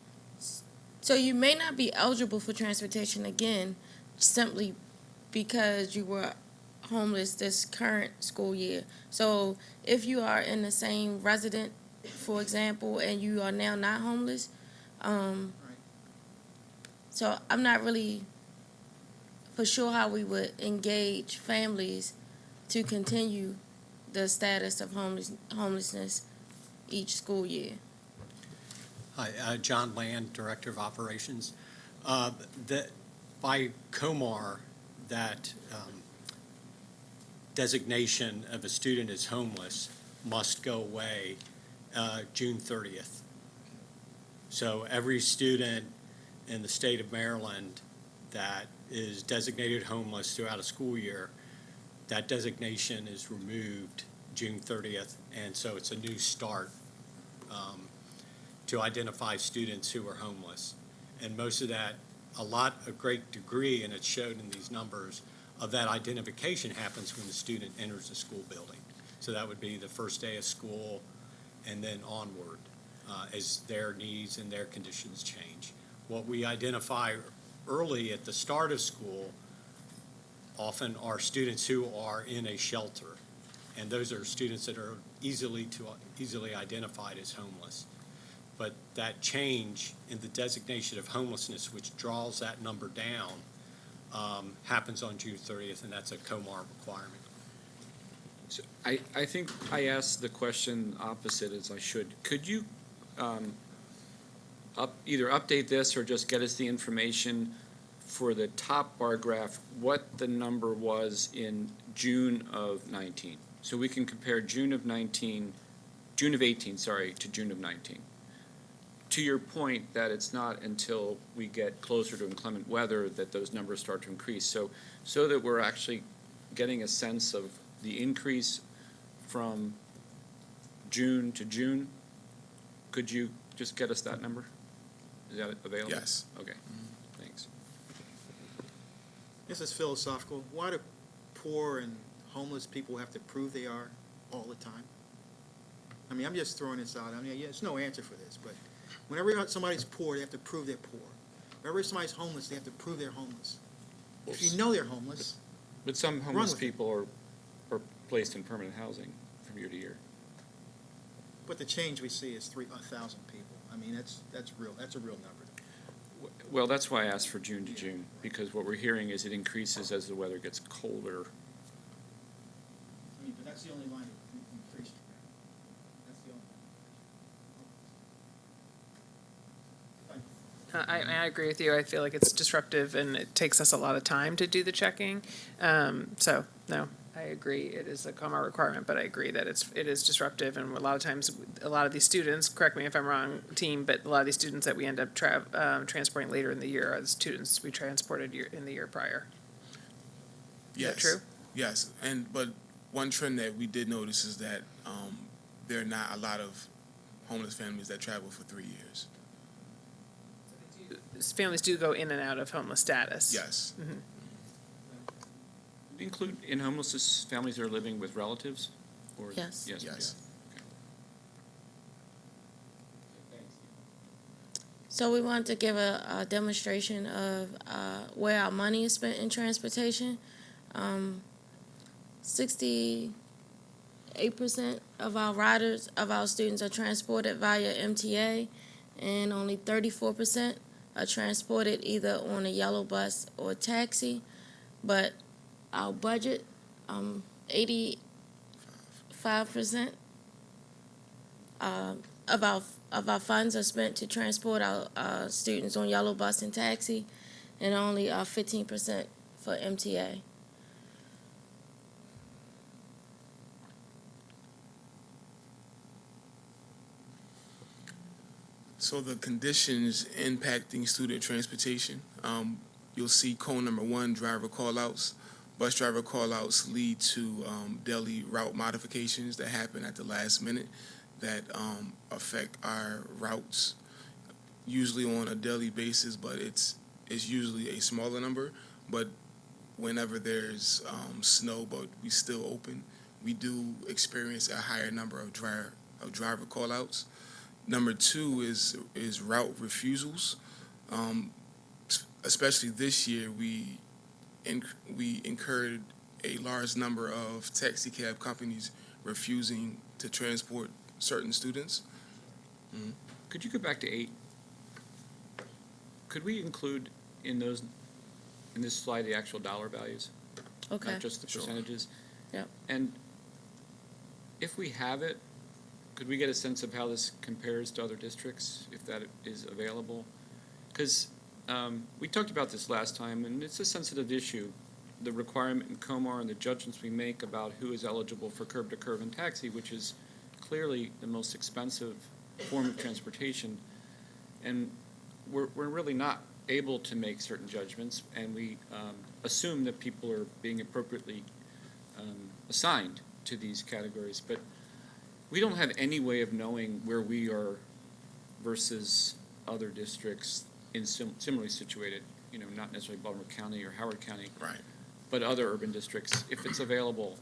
So you may not be eligible for transportation again simply because you were homeless this current school year. So if you are in the same resident, for example, and you are now not homeless, so I'm not really for sure how we would engage families to continue the status of homelessness each school year.
Hi, John Land, Director of Operations. By COMAR, that designation of a student as homeless must go away June 30th. So every student in the state of Maryland that is designated homeless throughout a school year, that designation is removed June 30th, and so it's a new start to identify students who are homeless. And most of that, a great degree, and it's shown in these numbers, of that identification happens when the student enters the school building. So that would be the first day of school and then onward as their needs and their conditions change. What we identify early at the start of school often are students who are in a shelter. And those are students that are easily identified as homeless. But that change in the designation of homelessness, which draws that number down, happens on June 30th, and that's a COMAR requirement.
So I think I asked the question opposite as I should. Could you either update this or just get us the information for the top bar graph, what the number was in June of 19? So we can compare June of 18, to June of 19. To your point that it's not until we get closer to inclement weather that those numbers start to increase. So that we're actually getting a sense of the increase from June to June, could you just get us that number? Is that available?
Yes.
Okay, thanks.
This is philosophical. Why do poor and homeless people have to prove they are all the time? I mean, I'm just throwing this out. I mean, there's no answer for this, but whenever somebody's poor, they have to prove they're poor. Whenever somebody's homeless, they have to prove they're homeless. If you know they're homeless,
But some homeless
with it.
people are placed in permanent housing from year to year.
but the change we see is 1,000 people. I mean, that's real. That's a real number.
Well, that's why I asked for June to June, because what we're hearing is it increases as the weather gets colder.
I mean, but that's the only line that increased. That's the only line.
I agree with you. I feel like it's disruptive and it takes us a lot of time to do the checking. So, no, I agree. It is a COMAR requirement, but I agree that it is disruptive. And a lot of times, a lot of these students, correct me if I'm wrong, team, but a lot of these students that we end up transporting later in the year are the students we transported in the year prior.
Yes.
Is that true?
Yes, but one trend that we did notice is that there are not a lot of homeless families that travel for 3 years.
Families do go in and out of homeless status.
Yes.
Include in homelessness families that are living with relatives? Or
Yes.
Yes.
Yes.
So we want to give a demonstration of where our money is spent in transportation. 68% of our students are transported via MTA, and only 34% are transported either on a yellow bus or taxi. But our budget, 85% of our funds are spent to transport our students on yellow bus and taxi, and only 15% for MTA.
So the conditions impacting student transportation, you'll see cone number 1, driver callouts. Bus driver callouts lead to daily route modifications that happen at the last minute that affect our routes, usually on a daily basis, but it's usually a smaller number. But whenever there's snow, but we still open, we do experience a higher number of driver callouts. Number 2 is route refusals. Especially this year, we incurred a large number of taxi cab companies refusing to transport certain students. Mm-hmm.
Could you go back to 8? Could we include in this slide the actual dollar values?
Okay.
Not just the
Sure.
percentages?
Yep.
And if we have it, could we get a sense of how this compares to other districts, if that is available? Because we talked about this last time, and it's a sensitive issue, the requirement in COMAR and the judgments we make about who is eligible for curb-to-curb and taxi, which is clearly the most expensive form of transportation. And we're really not able to make certain judgments, and we assume that people are being appropriately assigned to these categories. But we don't have any way of knowing where we are versus other districts in similarly situated, not necessarily Baltimore County or Howard County,
Right.
but other urban districts. If it's available,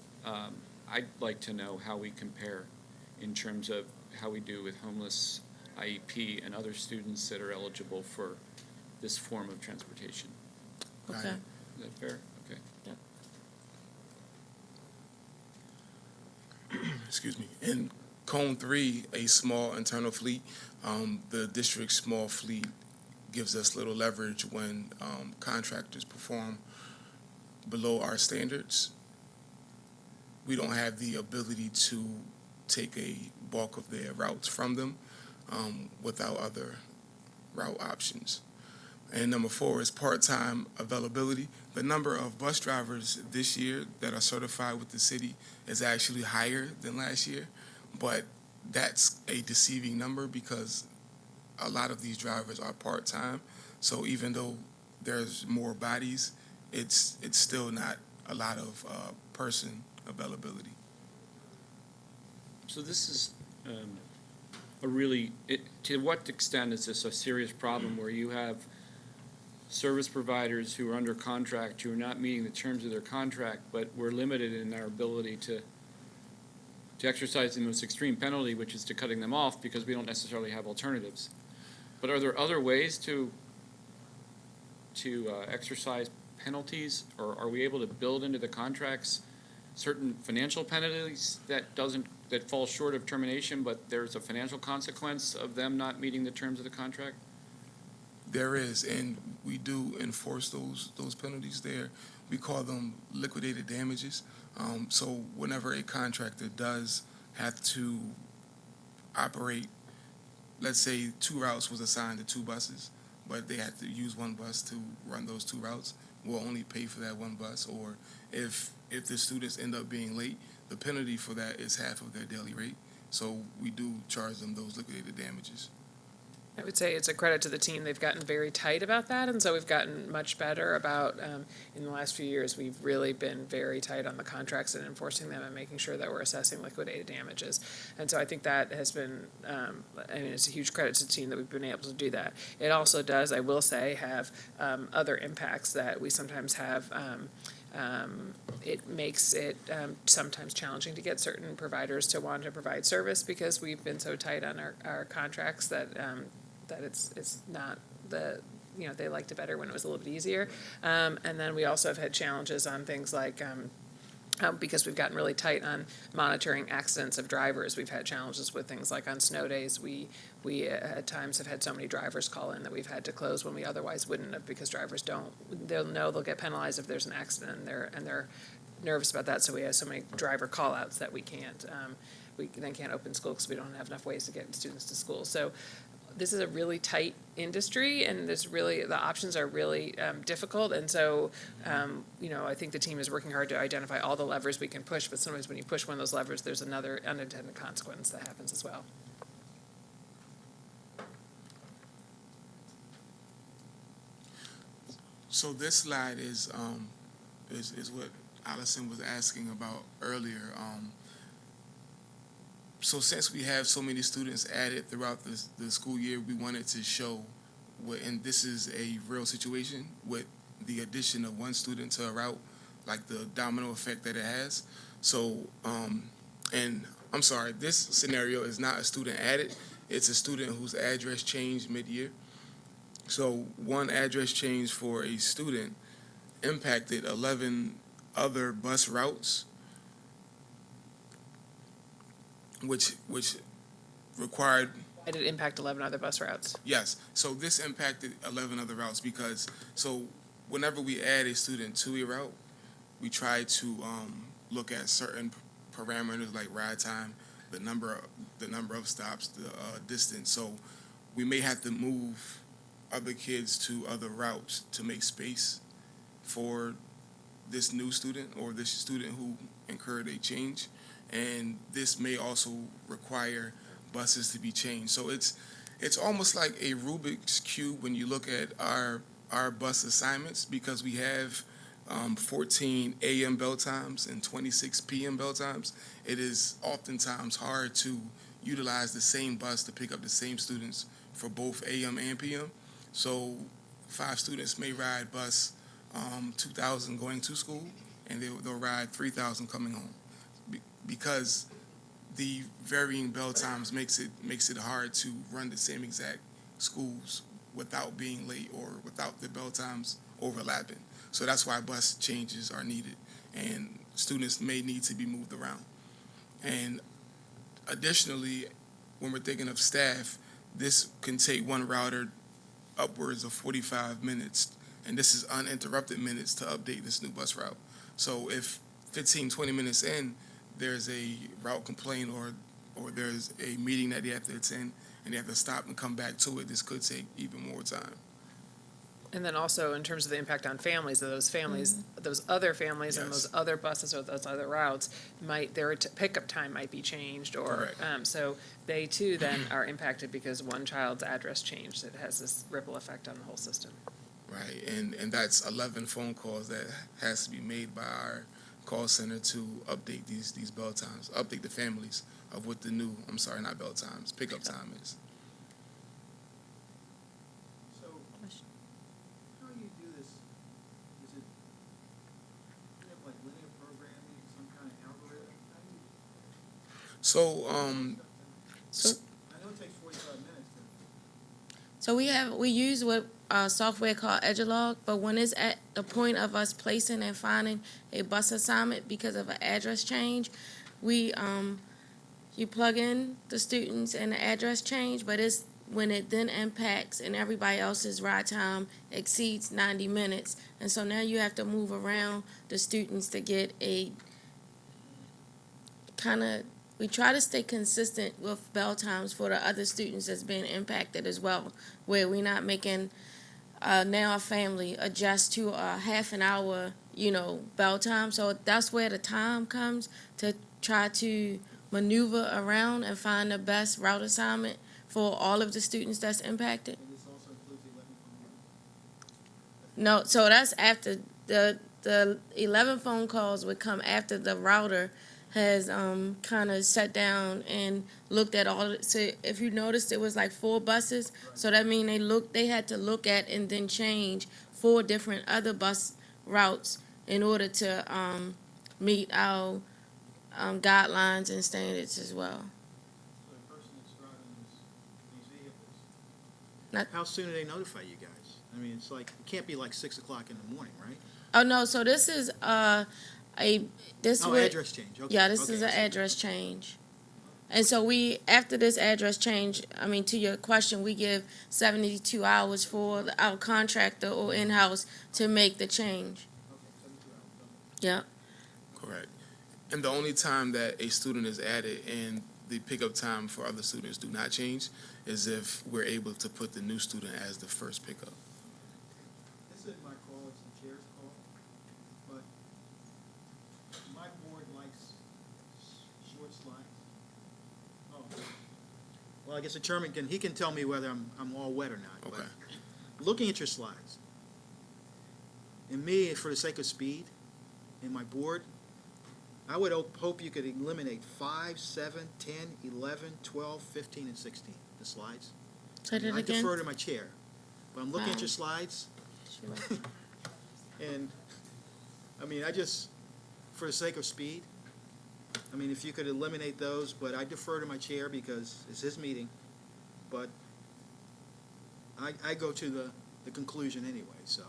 I'd like to know how we compare in terms of how we do with homeless, IEP, and other students that are eligible for this form of transportation.
Got
Okay.
it.
Is that fair? Okay.
Excuse me. In Cone 3, a small internal fleet, the district's small fleet gives us little leverage when contractors perform below our standards. We don't have the ability to take a bulk of their routes from them without other route options. And number 4 is part-time availability. The number of bus drivers this year that are certified with the city is actually higher than last year, but that's a deceiving number because a lot of these drivers are part-time. So even though there's more bodies, it's still not a lot of person availability.
So this is to what extent is this a serious problem where you have service providers who are under contract who are not meeting the terms of their contract, but we're limited in our ability to exercise the most extreme penalty, which is to cutting them off because we don't necessarily have alternatives. But are there other ways to exercise penalties, or are we able to build into the contracts certain financial penalties that fall short of termination, but there's a financial consequence of them not meeting the terms of the contract?
There is, and we do enforce those penalties there. We call them liquidated damages. So whenever a contractor does have to operate, let's say 2 routes was assigned to 2 buses, but they had to use 1 bus to run those 2 routes, we'll only pay for that 1 bus. Or if the students end up being late, the penalty for that is half of their daily rate. So we do charge them those liquidated damages.
I would say it's a credit to the team. They've gotten very tight about that, and so we've gotten much better about, in the last few years, we've really been very tight on the contracts and enforcing them and making sure that we're assessing liquidated damages. And so I think that has been, it's a huge credit to the team that we've been able to do that. It also does, I will say, have other impacts that we sometimes have. It makes it sometimes challenging to get certain providers to want to provide service because we've been so tight on our contracts that it's not they liked it better when it was a little bit easier. And then we also have had challenges on things like because we've gotten really tight on monitoring accidents of drivers. We've had challenges with things like on snow days. We at times have had so many drivers call in that we've had to close when we otherwise wouldn't have, because drivers they'll know they'll get penalized if there's an accident, and they're nervous about that. So we have so many driver call-outs that we then can't open school because we don't have enough ways to get students to school. So this is a really tight industry, and the options are really difficult. And so, I think the team is working hard to identify all the levers we can push, but sometimes when you push one of those levers, there's another unintended consequence that happens as well.
So this slide is what Allison was asking about earlier. So since we have so many students added throughout the school year, we wanted to show and this is a real situation with the addition of 1 student to a route, like the domino effect that it has. So, and I'm sorry, this scenario is not a student added. It's a student whose address changed mid-year. So 1 address change for a student impacted 11 other bus routes, which required.
Why did it impact 11 other bus routes?
Yes, so this impacted 11 other routes because, so whenever we add a student to a route, we try to look at certain parameters like ride time, the number of stops, the distance. So we may have to move other kids to other routes to make space for this new student or this student who incurred a change. And this may also require buses to be changed. So it's It's almost like a Rubik's Cube when you look at our bus assignments, because we have 14 a.m. bell times and 26 p.m. bell times. It is oftentimes hard to utilize the same bus to pick up the same students for both a.m. and p.m. So 5 students may ride bus 2,000 going to school, and they'll ride 3,000 coming home, because the varying bell times makes it hard to run the same exact schools without being late or without the bell times overlapping. So that's why bus changes are needed, and students may need to be moved around. And additionally, when we're thinking of staff, this can take one router upwards of 45 minutes, and this is uninterrupted minutes to update this new bus route. So if 15, 20 minutes in, there's a route complaint or there's a meeting that they have to attend and they have to stop and come back to it, this could take even more time.
And then also in terms of the impact on families, those families, those other families and
Yes.
those other buses or those other routes their pickup time might be changed, or,
Correct.
so they too then are impacted because one child's address changed. It has this ripple effect on the whole system.
Right, and that's 11 phone calls that has to be made by our call center to update these bell times, update the families of what the new, I'm sorry, not bell times, pickup time is.
So, how do you do this? Is it, you have like linear programming, some kind of algorithm? How do you?
So,
I know it takes 45 minutes to.
So we use what software called Edgelog, but when it's at the point of us placing and finding a bus assignment because of an address change, we you plug in the students and the address change, but it's when it then impacts and everybody else's ride time exceeds 90 minutes, and so now you have to move around the students to get a kind of. We try to stay consistent with bell times for the other students that's being impacted as well, where we're not making now a family adjust to a half an hour, bell time. So that's where the time comes to try to maneuver around and find the best route assignment for all of the students that's impacted.
And this also includes the 11 phone
No,
numbers?
so that's after the 11 phone calls would come after the router has kind of sat down and looked at all. So if you noticed, it was like 4 buses. So that means they had to look at and then change 4 different other bus routes in order to meet our guidelines and standards as well.
So the person that's driving these vehicles,
Not-
how soon do they notify you guys? I mean, it's like, it can't be like 6 o'clock in the morning, right?
Oh no, so this is
Address change, okay.
Yeah, this is
okay.
an address change. And so after this address change, to your question, we give 72 hours for our contractor or in-house to make the change.
Okay, 72 hours, okay.
Yeah.
correct. And the only time that a student is added and the pickup time for other students do not change is if we're able to put the new student as the first pickup.
This isn't my call, it's the chair's call, but my board likes short slides. Oh, well, I guess the chairman he can tell me whether I'm all wet or not.
Okay.
But looking at your slides, and me, for the sake of speed, and my board, I would hope you could eliminate 5, 7, 10, 11, 12, 15, and 16, the slides.
Say that
I
again.
defer to my chair, but I'm looking at your
Wow.
slides, and, for the sake of speed, if you could eliminate those, but I defer to my chair because it's his meeting, but I go to the conclusion anyway, so.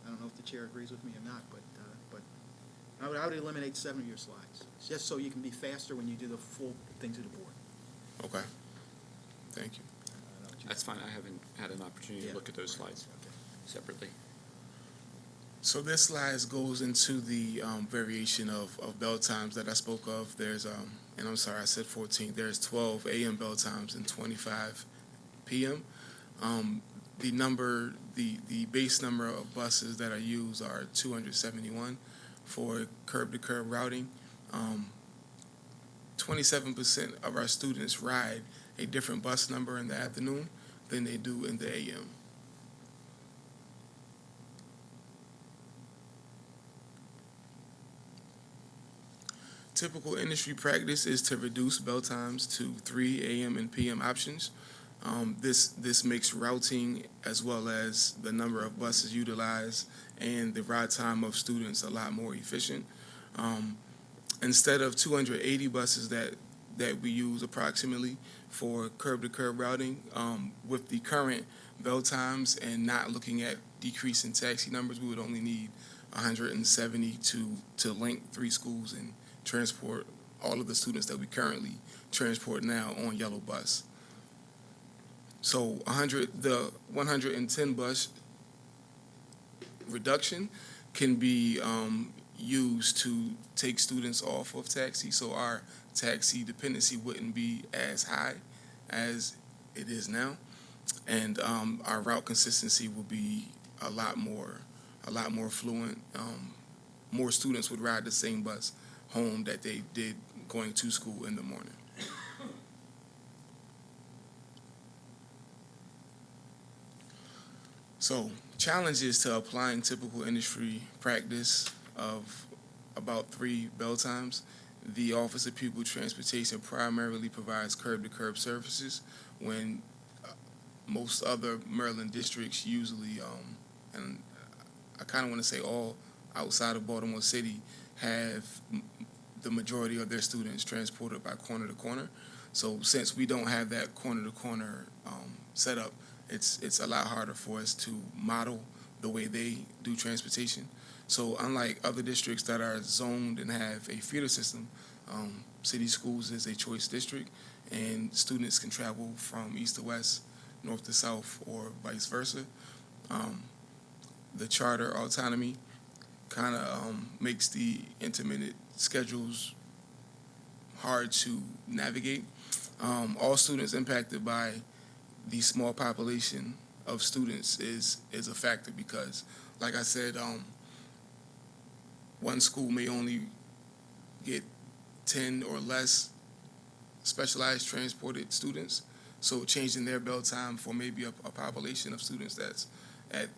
I don't know if the chair agrees with me or not, but I would eliminate 7 of your slides, just so you can be faster when you do the full thing to the board.
Okay. Thank you.
That's fine, I haven't had an opportunity
Yeah.
to look at those slides
Okay.
separately.
So this slide goes into the variation of bell times that I spoke of. There's, and I'm sorry, I said 14. There's 12 a.m. bell times and 25 p.m. The base number of buses that are used are 271 for curb-to-curb routing. 27% of our students ride a different bus number in the afternoon than they do in the AM. Typical industry practice is to reduce bell times to 3 a.m. and p.m. options. This makes routing as well as the number of buses utilized and the ride time of students a lot more efficient. Instead of 280 buses that we use approximately for curb-to-curb routing, with the current bell times and not looking at decreasing taxi numbers, we would only need 170 to link 3 schools and transport all of the students that we currently transport now on yellow bus. So the 110 bus reduction can be used to take students off of taxi, so our taxi dependency wouldn't be as high as it is now, and our route consistency will be a lot more fluent. More students would ride the same bus home that they did going to school in the morning. So, challenges to applying typical industry practice of about 3 bell times. The Office of Pupil Transportation primarily provides curb-to-curb services when most other Maryland districts usually, and I kind of want to say all outside of Baltimore City, have the majority of their students transported by corner to corner. So since we don't have that corner to corner setup, it's a lot harder for us to model the way they do transportation. So unlike other districts that are zoned and have a feeder system, City Schools is a choice district, and students can travel from east to west, north to south, or vice versa. The charter autonomy kind of makes the intermittent schedules hard to navigate. All students impacted by the small population of students is a factor because, like I said, one school may only get 10 or less specialized transported students, so changing their bell time for maybe a population of students that's at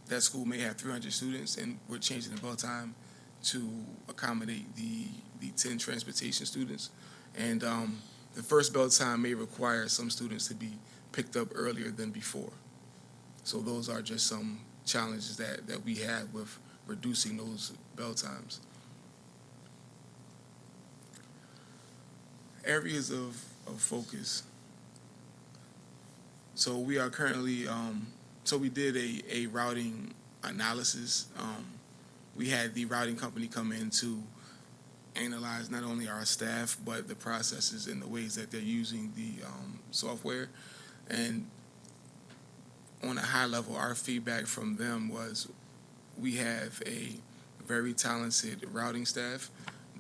that school may have 300 students, and we're changing the bell time to accommodate the 10 transportation students. And the first bell time may require some students to be picked up earlier than before. So those are just some challenges that we have with reducing those bell times. Areas of focus. So we are currently, so we did a routing analysis. We had the routing company come in to analyze not only our staff, but the processes and the ways that they're using the software. And on a high level, our feedback from them was we have a very talented routing staff,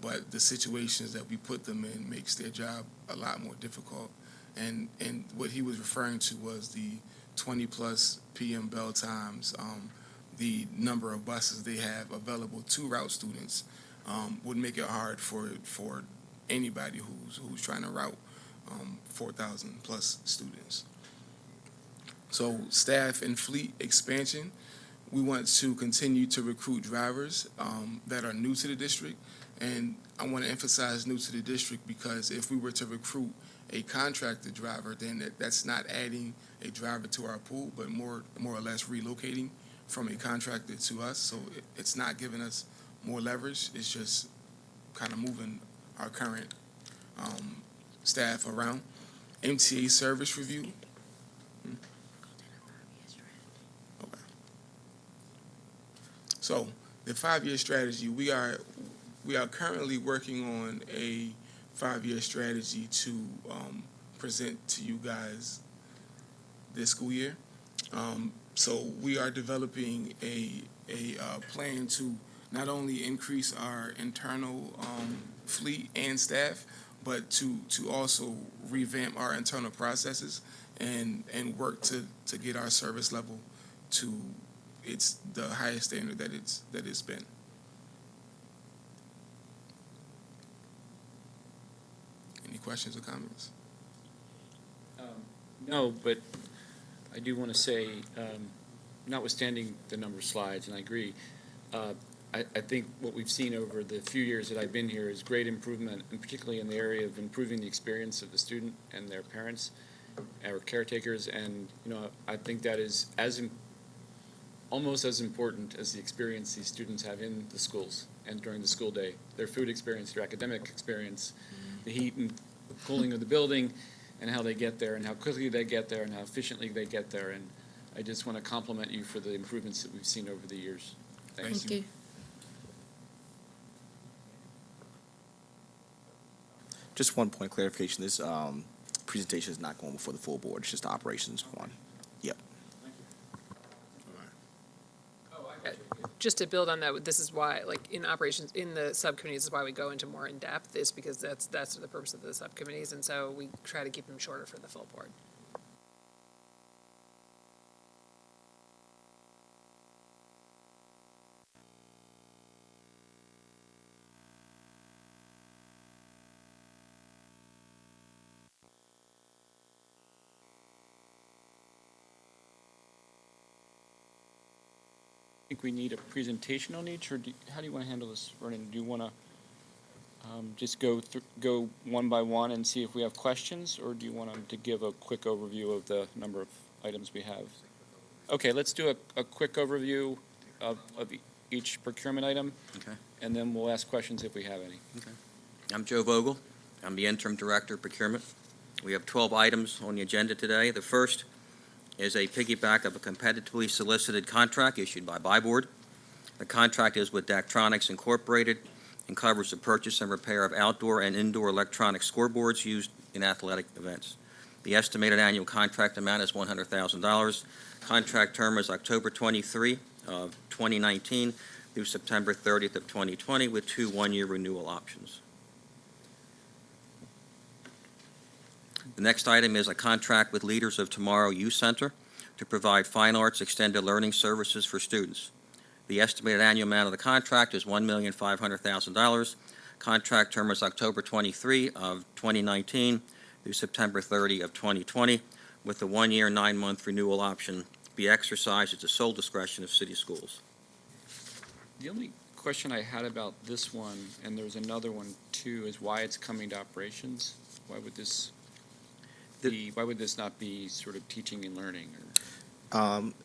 but the situations that we put them in makes their job a lot more difficult. And what he was referring to was the 20 plus PM bell times, the number of buses they have available to route students would make it hard for anybody who's trying to route 4,000 plus students. So staff and fleet expansion, we want to continue to recruit drivers that are new to the district. And I want to emphasize new to the district because if we were to recruit a contracted driver, then that's not adding a driver to our pool, but more or less relocating from a contractor to us. So it's not giving us more leverage. It's just kind of moving our current staff around. MTA service review. Okay. So the 5-year strategy, we are currently working on a 5-year strategy to present to you guys this school year. So we are developing a plan to not only increase our internal fleet and staff, but to also revamp our internal processes and work to get our service level to the highest standard that it's been. Any questions or comments?
No, but I do want to say, notwithstanding the number of slides, and I agree, I think what we've seen over the few years that I've been here is great improvement, and particularly in the area of improving the experience of the student and their parents or caretakers, and, I think that is almost as important as the experience these students have in the schools and during the school day. Their food experience, their academic experience, the heat and cooling of the building, and how they get there, and how quickly they get there, and how efficiently they get there. And I just want to compliment you for the improvements that we've seen over the years. Thanks.
Thank you.
Just one point of clarification, this presentation is not going before the full board, it's just the operations one. Yep.
Just to build on that, this is why, like, in operations, in the subcommittees is why we go into more in-depth, is because that's the purpose of the subcommittees, and so we try to keep them shorter for the full board.
Think we need a presentation on each, or how do you want to handle this, Vernon? Do you want to just go one by one and see if we have questions, or do you want to give a quick overview of the number of items we have? Okay, let's do a quick overview of each procurement item,
Okay.
and then we'll ask questions if we have any.
I'm Joe Vogel. I'm the Interim Director of Procurement. We have 12 items on the agenda today. The first is a piggyback of a competitively solicited contract issued by Buy Board. The contract is with Daktronics Incorporated and covers the purchase and repair of outdoor and indoor electronic scoreboards used in athletic events. The estimated annual contract amount is $100,000. Contract term is October 23 of 2019 through September 30th of 2020 with 2 one-year renewal options. The next item is a contract with Leaders of Tomorrow Youth Center to provide fine arts extended learning services for students. The estimated annual amount of the contract is $1,500,000. Contract term is October 23 of 2019 through September 30 of 2020, with the 1-year, 9-month renewal option to be exercised at the sole discretion of city schools.
The only question I had about this one, and there's another one too, is why it's coming to operations? Why would this why would this not be sort of teaching and learning?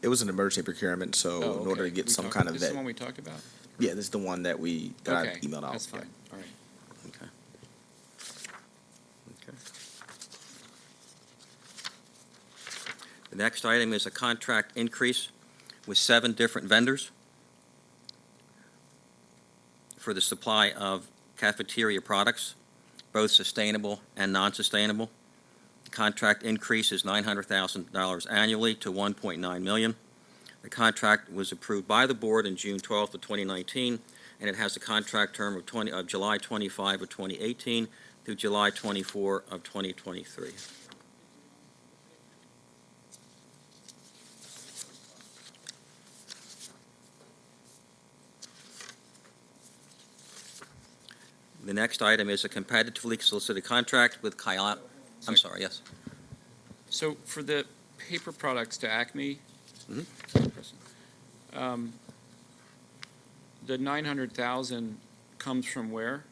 It was an emergency procurement, so in order to get some kind of
This is the one we talked about?
yeah, this is the one that I
Okay,
emailed out.
that's
Yeah.
fine, all right.
Okay. Okay. The next item is a contract increase with 7 different vendors for the supply of cafeteria products, both sustainable and non-sustainable. The contract increase is $900,000 annually to $1.9 million. The contract was approved by the board on June 12th of 2019, and it has a contract term of July 25 of 2018 through July 24 of 2023. The next item is a competitively solicited contract with Kyle. I'm sorry, yes.
So for the paper products to Acme, the 900,000 comes from where?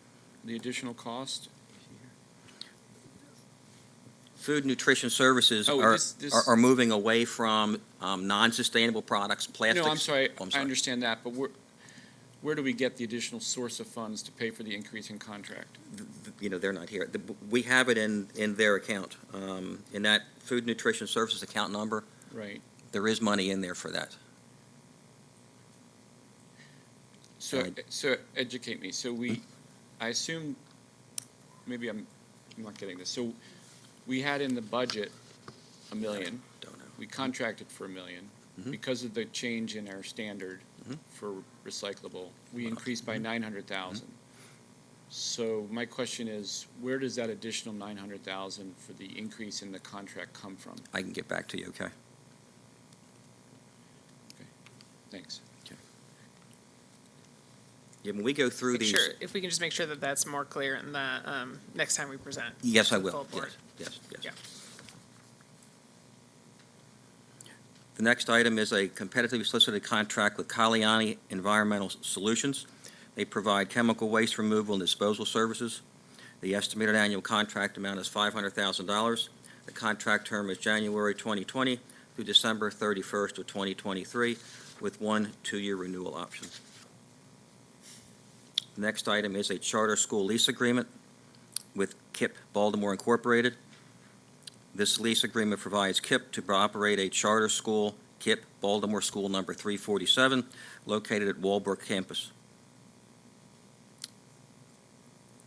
The additional cost?
Food nutrition services
Oh,
are moving away from non-sustainable products, plastics.
No, I'm sorry,
Oh, I'm
I understand that, but where do we get the additional source of funds to pay for the increase in contract?
They're not here. We have it in their account. In that food nutrition services account number,
Right.
there is money in there for that.
So educate me. So I assume, maybe I'm not getting this. So we had in the budget $1 million.
Don't know.
We contracted for $1 million.
Mhm.
Because of the change in our standard
Mhm.
for recyclable, we increased by 900,000. So my question is, where does that additional 900,000 for the increase in the contract come from?
I can get back to you, okay?
Thanks.
Yeah, when we go through
Make
these.
sure, if we can just make sure that that's more clear in the, next time we present.
Yes, I
to the
will.
full board.
Yes.
Yeah.
The next item is a competitively solicited contract with Kalyani Environmental Solutions. They provide chemical waste removal and disposal services. The estimated annual contract amount is $500,000. The contract term is January 2020 through December 31st of 2023, with 1 2-year renewal option. The next item is a charter school lease agreement with KIP Baltimore Incorporated. This lease agreement provides KIP to operate a charter school, KIP Baltimore School Number 347, located at Walbrook campus.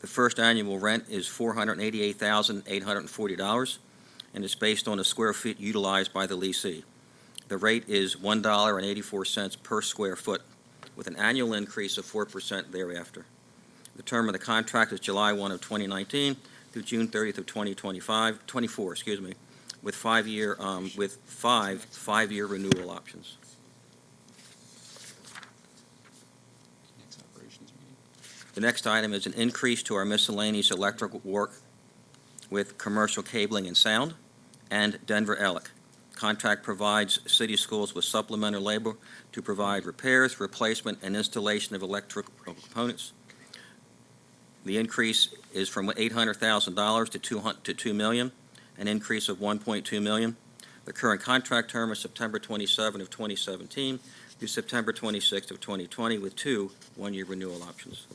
The first annual rent is $488,840 and is based on the square feet utilized by the leasee. The rate is $1.84 per square foot, with an annual increase of 4% thereafter. The term of the contract is July 1 of 2019 through June 30th of 24, with five-year renewal options.
Next operations meeting.
The next item is an increase to our miscellaneous electrical work with Commercial Cabling and Sound and Denver Elec. Contract provides city schools with supplemental labor to provide repairs, replacement, and installation of electrical components. The increase is from $800,000 to $2 million, an increase of $1.2 million. The current contract term is September 27 of 2017 through September 26 of 2020, with 2 1-year renewal options.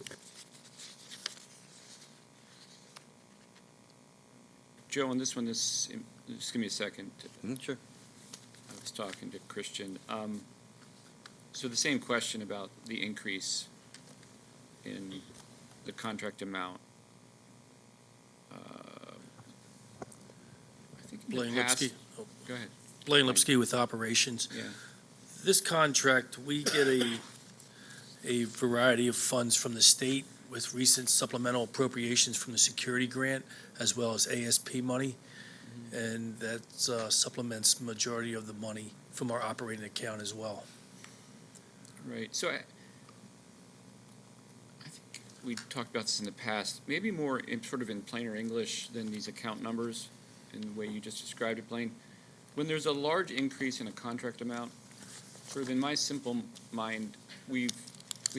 Joe, on this one, just give me a second.
Sure.
I was talking to Christian. So the same question about the increase in the contract amount. I think in the
Blaine
past.
Lipsky. Oh,
Go ahead.
Blaine Lipsky with Operations.
Yeah.
This contract, we get a variety of funds from the state with recent supplemental appropriations from the security grant as well as ASP money. And that supplements majority of the money from our operating account as well.
Right. So I think we talked about this in the past, maybe more in sort of in plainer English than these account numbers in the way you just described it, Blaine. When there's a large increase in a contract amount, sort of in my simple mind, we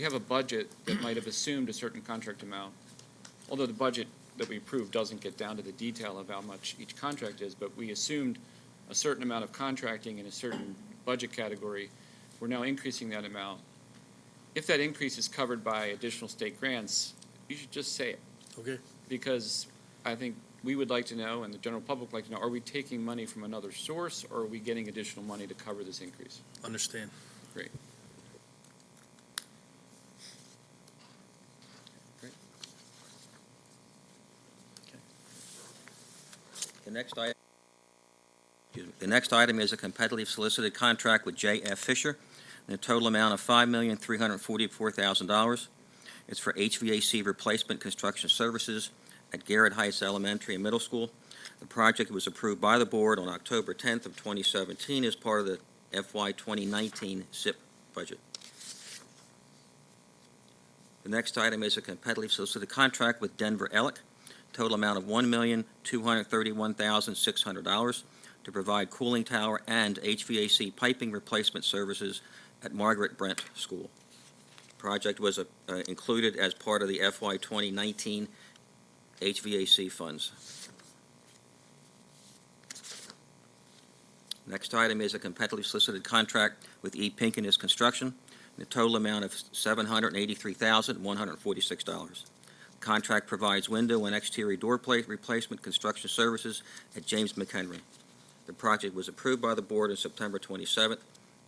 have a budget that might have assumed a certain contract amount, although the budget that we approved doesn't get down to the detail of how much each contract is, but we assumed a certain amount of contracting in a certain budget category. We're now increasing that amount. If that increase is covered by additional state grants, you should just say it.
Okay.
Because I think we would like to know, and the general public would like to know, are we taking money from another source, or are we getting additional money to cover this increase?
Understand.
Great.
The next item is a competitively solicited contract with J.F. Fisher in a total amount of $5,344,000. It's for HVAC replacement construction services at Garrett Heights Elementary and Middle School. The project was approved by the board on October 10th of 2017 as part of the FY 2019 SIP budget. The next item is a competitively solicited contract with Denver Elec, total amount of $1,231,600 to provide cooling tower and HVAC piping replacement services at Margaret Brent School. Project was included as part of the FY 2019 HVAC funds. Next item is a competitively solicited contract with E. Pinkiness Construction in a total amount of $783,146. Contract provides window and exterior door plate replacement construction services at James McHenry. The project was approved by the board on September 27th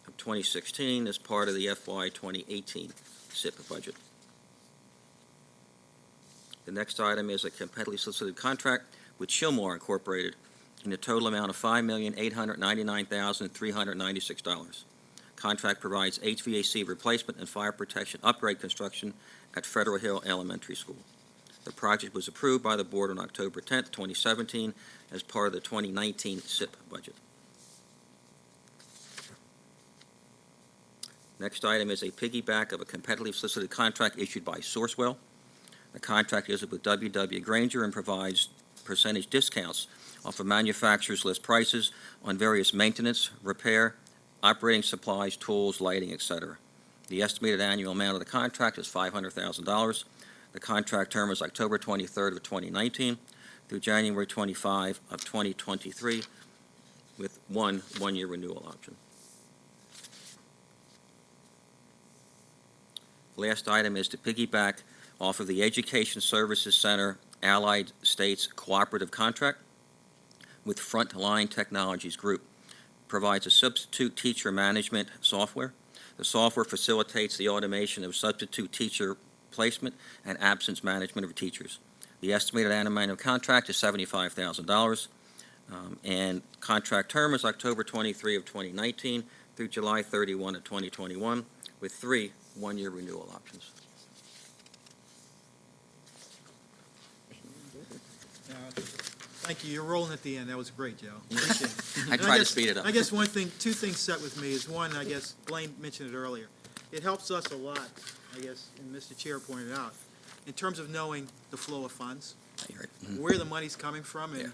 of 2016 as part of the FY 2018 SIP budget. The next item is a competitively solicited contract with Shillmore Incorporated in a total amount of $5,899,396. Contract provides HVAC replacement and fire protection upgrade construction at Federal Hill Elementary School. The project was approved by the board on October 10th, 2017, as part of the 2019 SIP budget. Next item is a piggyback of a competitively solicited contract issued by Sourcewell. The contract is with W.W. Granger and provides percentage discounts off of manufacturer's list prices on various maintenance, repair, operating supplies, tools, lighting, etc. The estimated annual amount of the contract is $500,000. The contract term is October 23rd of 2019 through January 25 of 2023 with one-year renewal option. Last item is to piggyback off of the Education Services Center Allied States Cooperative Contract with Frontline Technologies Group. Provides a substitute teacher management software. The software facilitates the automation of substitute teacher placement and absence management of teachers. The estimated annual amount of contract is $75,000, and contract term is October 23 of 2019 through July 31 of 2021 with 3 one-year renewal options.
Thank you. You're rolling at the end. That was great, Joe. Appreciate it.
I
And
try to
guess-
speed it up.
I guess two things set with me is one, I guess Blaine mentioned it earlier. It helps us a lot, I guess, and Mr. Chair pointed out, in terms of knowing the flow of funds,
You're right. Mhm.
where the money's coming from, and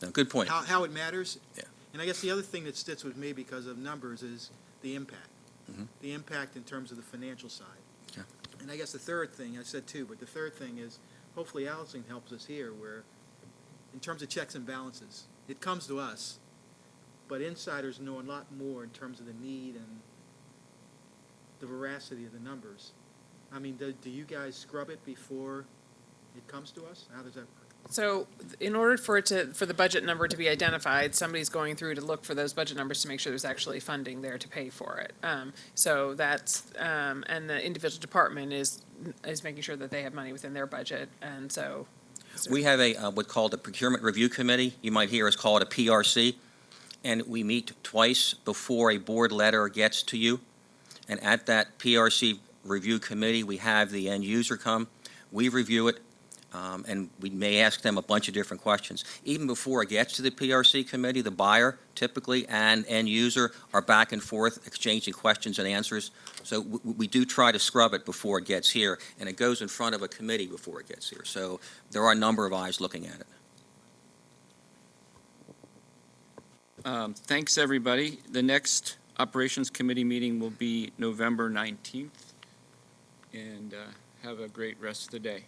No, good point.
how it matters.
Yeah.
And I guess the other thing that sits with me because of numbers is the impact.
Mhm.
The impact in terms of the financial side.
Yeah.
And I guess the third thing, I said two, but the third thing is hopefully Allison helps us here where, in terms of checks and balances, it comes to us, but insiders know a lot more in terms of the need and the veracity of the numbers. I mean, do you guys scrub it before it comes to us? How does that work?
So in order for the budget number to be identified, somebody's going through to look for those budget numbers to make sure there's actually funding there to pay for it. So that's, and the individual department is making sure that they have money within their budget, and so.
We have a what's called a Procurement Review Committee. You might hear us call it a PRC. And we meet twice before a board letter gets to you. And at that PRC Review Committee, we have the end user come. We review it, and we may ask them a bunch of different questions. Even before it gets to the PRC Committee, the buyer typically and end user are back and forth exchanging questions and answers. So we do try to scrub it before it gets here, and it goes in front of a committee before it gets here. So there are a number of eyes looking at it.
Thanks, everybody. The next Operations Committee meeting will be November 19th. And have a great rest of the day.